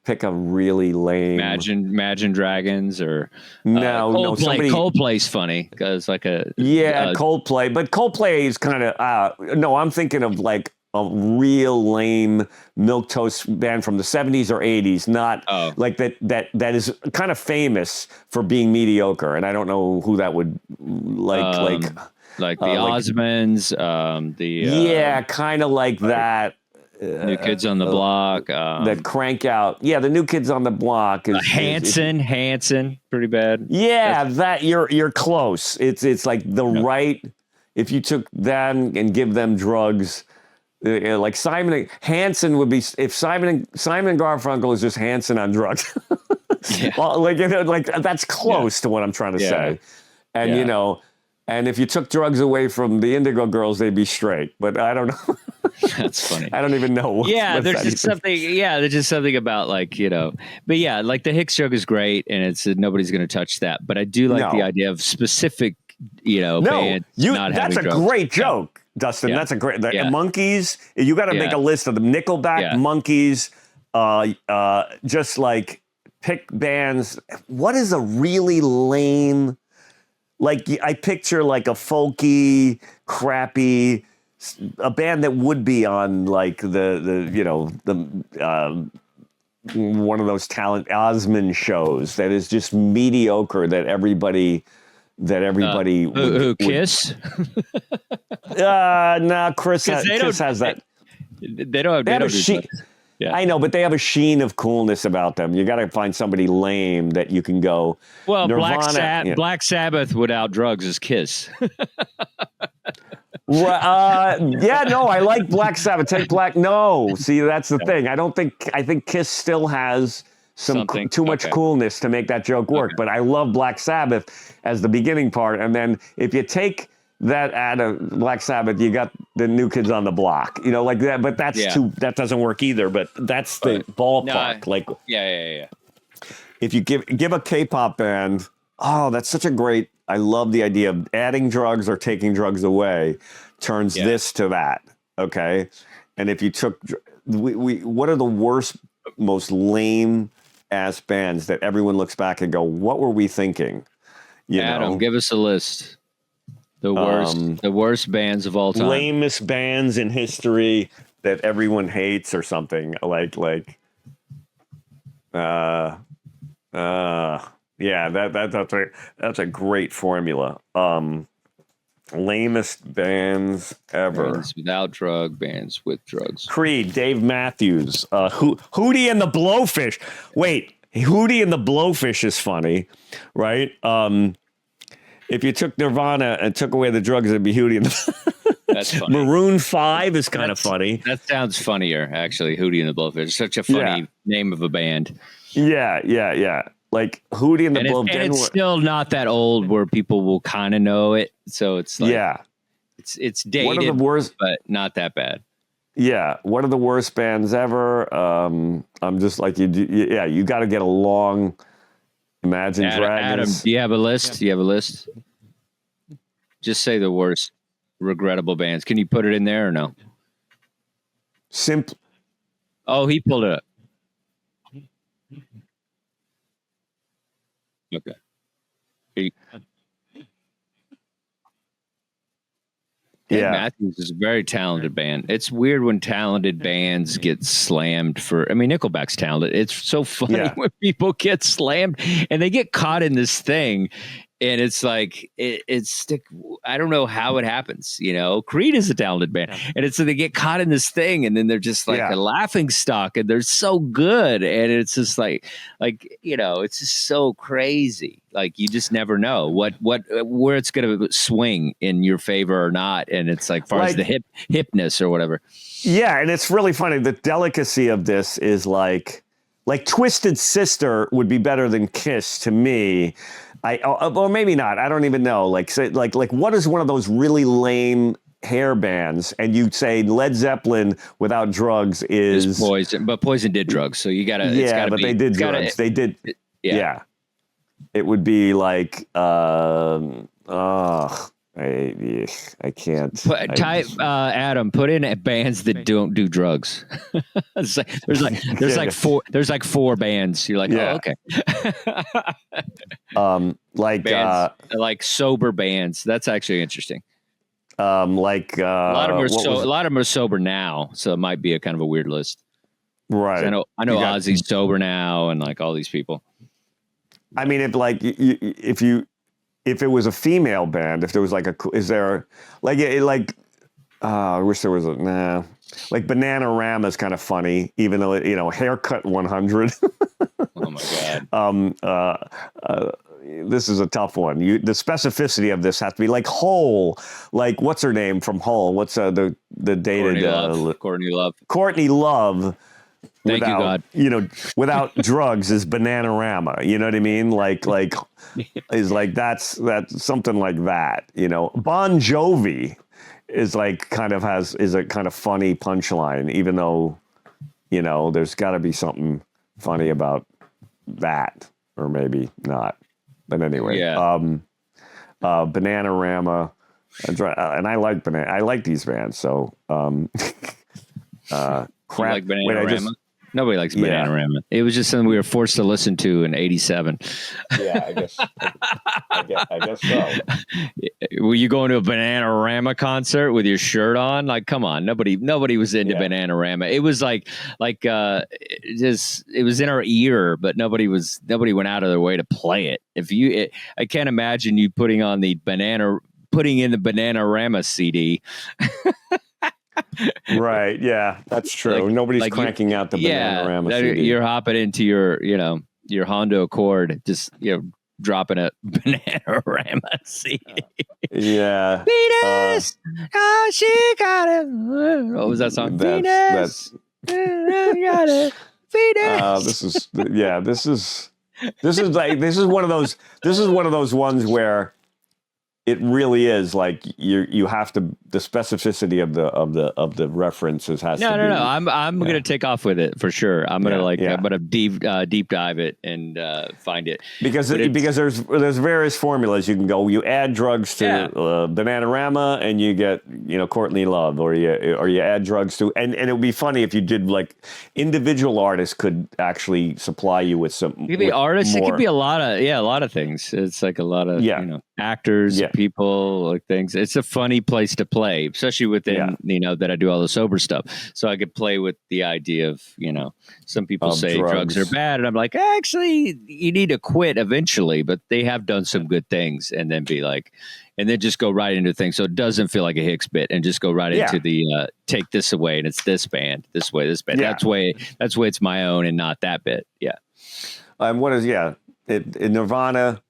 pick a really lame. Imagine Dragons or Coldplay. Coldplay's funny because like Coldplay, but Coldplay is kind of I'm thinking of like a real lame milquetoast band from the 70s or 80s, not like that is kind of famous for being mediocre, and I don't know who that would like the Osmonds, kind of like that. New Kids on the Block. That crank out. Yeah, the New Kids on the Block. Hanson, pretty bad. Yeah, that you're close. It's like the right. If you took them and give them drugs, like Hanson would be. If Simon and Garfunkel is just Hanson on drugs. Well, like that's close to what I'm trying to say. And and if you took drugs away from the Indigo Girls, they'd be straight. But I don't know. That's funny. I don't even know. There's just something. Yeah, there's just something about like But yeah, like the Hicks joke is great, and it's nobody's going to touch that. But I do like the idea of specific, bands. That's a great joke, Dustin. That's a great. The Monkees. You got to make a list of them. Nickelback, Monkees. Just like pick bands. What is a really lame? Like I picture like a folky, crappy, a band that would be on like the one of those talent Osmond shows that is just mediocre that everybody who Kiss? No, Chris has that. They don't have Yeah. I know, but they have a sheen of coolness about them. You got to find somebody lame that you can go. Well, Nirvana, Black Sabbath without drugs is Kiss. I like Black Sabbath. Take Black. No, see, that's the thing. I think Kiss still has too much coolness to make that joke work. But I love Black Sabbath as the beginning part, and then if you take that out of Black Sabbath, you got the New Kids on the Block, like that. But that's that doesn't work either. But that's the ballpark. If you give a K-pop band, that's such a great. I love the idea of adding drugs or taking drugs away, turns this to that. Okay, and if you took, what are the worst, most lame ass bands that everyone looks back and go, what were we thinking? Adam, give us a list. The worst bands of all time. Lamest bands in history that everyone hates or something. That's a great formula. Lamest bands ever. Bands without drug, bands with drugs. Creed, Dave Matthews, Hootie and the Blowfish. Wait, Hootie and the Blowfish is funny, right? If you took Nirvana and took away the drugs, it'd be Hootie and the That's funny. Maroon 5 is kind of funny. That sounds funnier, actually. Hootie and the Blowfish. Such a funny name of a band. Yeah. Like Hootie and the Blowfish. And it's still not that old where people will kind of know it. So it's like, it's dated, one of the worst, but not that bad. Yeah, one of the worst bands ever. I'm just like, you got to get along. Imagine Dragons. Adam, do you have a list? Just say the worst regrettable bands. Can you put it in there or no? Oh, he pulled it up. Okay. Yeah. Matthews is a very talented band. It's weird when talented bands get slammed for. I mean, Nickelback's talented. It's so funny when people get slammed and they get caught in this thing. And it's like I don't know how it happens. You know, Creed is a talented band, and it's they get caught in this thing, and then they're just like a laughing stock, and they're so good, and it's just like you know, it's just so crazy. Like you just never know where it's going to swing in your favor or not, and it's like far as the hipness or whatever. Yeah, and it's really funny. The delicacy of this is like Twisted Sister would be better than Kiss to me. Or maybe not. I don't even know. Like what is one of those really lame hair bands? And you'd say Led Zeppelin without drugs is Poison, but Poison did drugs, so you gotta. They did drugs. They did. Yeah. It would be like, I can't. Adam, put in bands that don't do drugs. There's like four bands. You're like, oh, okay. Bands, like sober bands. That's actually interesting. A a lot of them are sober now, so it might be a kind of a weird list. Right. I know Ozzy's sober now, and like all these people. I mean, if it was a female band, if there was like I wish there was like Bananarama is kind of funny, even though Haircut 100. Oh my God. This is a tough one. The specificity of this has to be like Hole, like what's her name from Hole? What's the dated Courtney Love. Courtney Love. Thank you, God. Without drugs is Bananarama. You know what I mean? Like is like that's something like that. Bon Jovi is like is a kind of funny punchline, even though there's got to be something funny about that, or maybe not. But anyway, Bananarama, and I like these bands. So crap. Like Bananarama? Nobody likes Bananarama. It was just something we were forced to listen to in '87. Yeah, I guess so. Were you going to a Bananarama concert with your shirt on? Like, come on, nobody was into Bananarama. It was like it was in our ear, but nobody went out of their way to play it. I can't imagine you putting in the Bananarama CD. Right. Yeah, that's true. Nobody's cranking out the Bananarama CD. You're hopping into your Honda Accord, just dropping a Bananarama CD. Yeah. Venus, she got it. What was that song? Venus, got it. Venus. This is one of those ones where it really is like you have to, the specificity of the references has to be. No. I'm going to take off with it for sure. I'm going to I'm going to deep dive it and find it because there's various formulas you can go. You add drugs to Bananarama and you get Courtney Love, or you add drugs to, and it would be funny if you did like individual artists could actually supply you with some. It could be artists. It could be a lot of things. It's like a lot of actors. People, like things. It's a funny place to play, especially within that I do all the sober stuff. So I could play with the idea of some people say drugs are bad, and I'm like, actually, you need to quit eventually. But they have done some good things, and then just go right into things. So it doesn't feel like a Hicks bit, and just go right into the take this away, and it's this band, this way, this band. That's way it's my own, and not that bit. Yeah. What is in Nirvana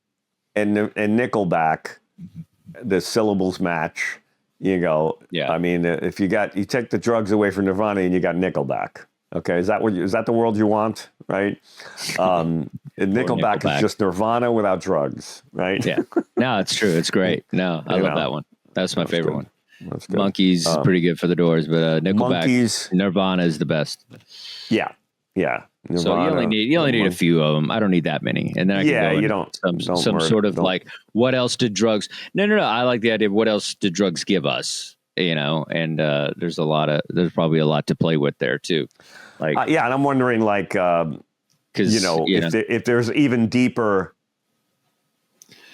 and Nickelback. The syllables match. I mean, if you take the drugs away from Nirvana and you got Nickelback. Okay, is that the world you want? Right? Nickelback is just Nirvana without drugs. Right? Yeah. No, it's true. It's great. No, I love that one. That's my favorite one. That's good. Monkeys is pretty good for the Doors, but Nickelback, Nirvana is the best. Yeah. Yeah. Nirvana, so you only need a few of them. I don't need that many. And then I can go you don't some sort of like, what else did drugs? No. I like the idea of what else did drugs give us? And there's probably a lot to play with there too. Like, and I'm wondering, like, if there's even deeper,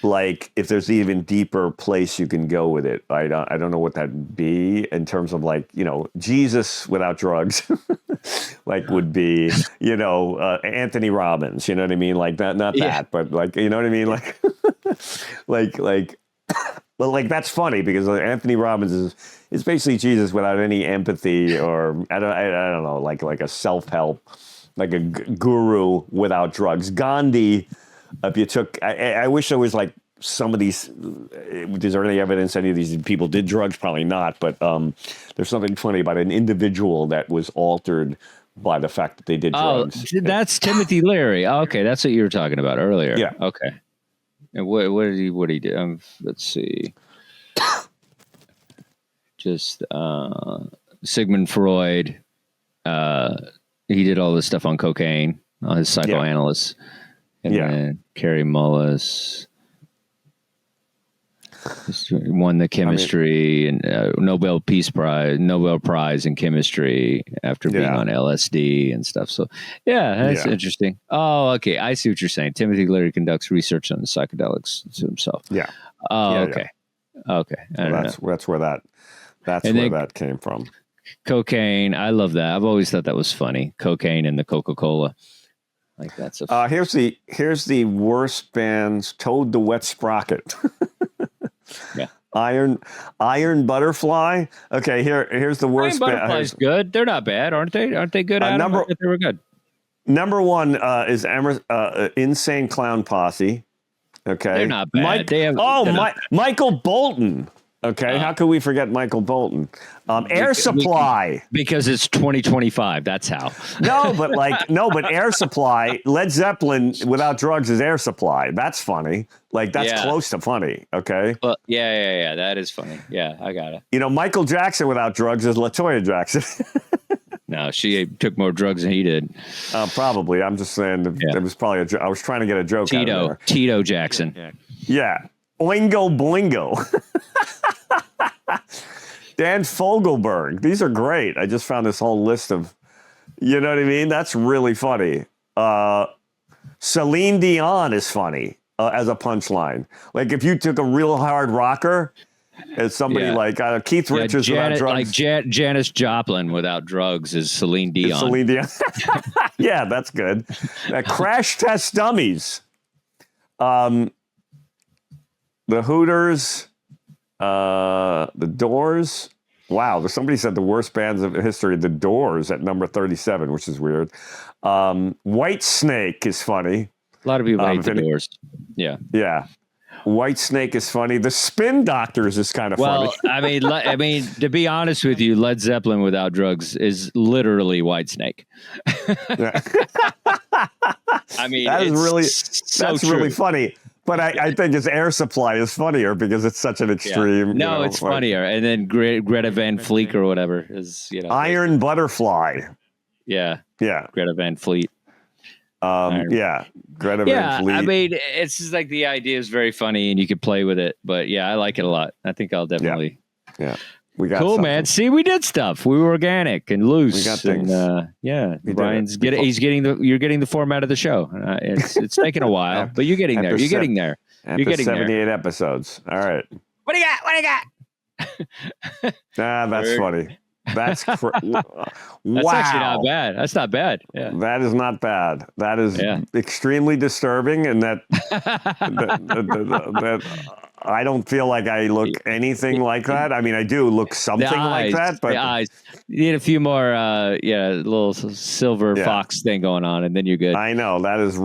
like, if there's even deeper place you can go with it. I don't know what that'd be in terms of, like, Jesus without drugs, like, would be, Anthony Robbins, you know what I mean? Like that, not that, but like, you know what I mean? Like, well, like, that's funny because Anthony Robbins is basically Jesus without any empathy or I don't know, like a self-help, like a guru without drugs. Gandhi, if you took, I wish there was like some of these, is there any evidence any of these people did drugs? Probably not, but there's something funny about an individual that was altered by the fact that they did drugs. That's Timothy Leary. Okay, that's what you were talking about earlier. Yeah. Okay. And what did he do? Let's see. Just Sigmund Freud. He did all this stuff on cocaine. His psychoanalyst. And then Carrie Mullis won the chemistry and Nobel Prize in chemistry after being on LSD and stuff. So that's interesting. Oh, okay. I see what you're saying. Timothy Leary conducts research on the psychedelics to himself. Yeah. Oh, okay. Yeah. Okay. That's where that came from. Cocaine. I love that. I've always thought that was funny. Cocaine and the Coca-Cola. Like that's here's the worst bands. Toad the Wet Sprocket. Yeah. Iron Butterfly. Okay, here's the worst band. Iron Butterfly's good. They're not bad, aren't they? Aren't they good? They were good. Number one is Insane Clown Posse. Okay, they're not bad. Michael Bolton. Okay, how could we forget Michael Bolton? Air Supply. Because it's 2025. That's how. But Air Supply, Led Zeppelin without drugs is Air Supply. That's funny. Like, that's close to funny. Okay. Well, yeah. That is funny. Yeah, I got it. Michael Jackson without drugs is LaToya Jackson. No, she took more drugs than he did. Probably. I'm just saying it was probably I was trying to get a joke out of there. Tito Jackson. Yeah. Oingo Boingo. Dan Fogelberg. These are great. I just found this whole list of, you know what I mean? That's really funny. Celine Dion is funny as a punchline. Like if you took a real hard rocker as somebody like Keith Richards without drugs. Like Janis Joplin without drugs is Celine Dion. Celine Dion. Yeah, that's good. Crash Test Dummies. The Hooters. The Doors. Wow, somebody said the worst bands of history. The Doors at number 37, which is weird. White Snake is funny. A lot of people hate the Doors. Yeah. White Snake is funny. The Spin Doctors is kind of funny. Well, I mean, to be honest with you, Led Zeppelin without drugs is literally White Snake. I mean, that's really funny. But I think his Air Supply is funnier because it's such an extreme. Yeah. No, it's funnier. And then Greta Van Fleet or whatever is, Iron Butterfly. Yeah. Yeah. Greta Van Fleet. Greta Van Fleet. I mean, it's just like the idea is very funny and you could play with it. But I like it a lot. I think I'll definitely. Yeah. We got cool, something. Man. See, we did stuff. We were organic and loose. We got things. And, Brian's getting you're getting the format of the show. It's taking a while, but you're getting there. You're getting there. You're getting 78 episodes. All right. What do you got? That's funny. That's wow. That's actually not bad. That's not bad. Yeah. That is not bad. That is extremely disturbing, and that I don't feel like I look anything like that. I mean, I do look something like that, but the eyes. You need a few more, little silver fox thing going on, and then you're good. I know that is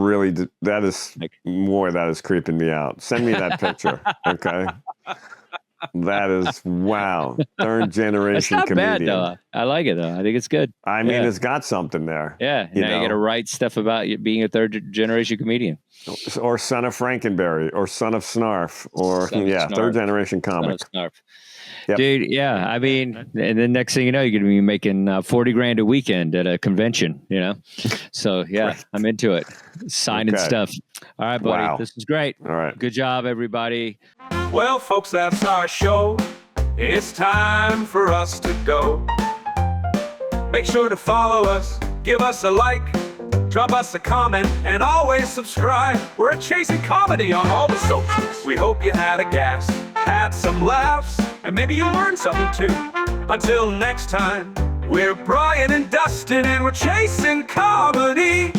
creeping me out. Send me that picture, okay? That is, wow. Third generation It's not comedian. bad, though. I like it, though. I think it's good. I mean, it's got something there. Yeah. Now you got to write stuff about you being a third generation comedian. Or son of Franken Berry, or son of Snarf, or Snarf. third generation comic. Snarf. Yep. Dude, yeah. I mean, and then next thing you know, you're going to be making $40,000 a weekend at a convention, you know? So, yeah, right. I'm into it. Signing stuff. All right, buddy. Wow. This is great. All right. Good job, everybody. Well, folks, that's our show. It's time for us to go. Make sure to follow us, give us a like, drop us a comment, and always subscribe. We're Chasing Comedy on all the socials. We hope you had a gas, had some laughs, and maybe you learned something too. Until next time, we're Brian and Dustin, and we're chasing comedy.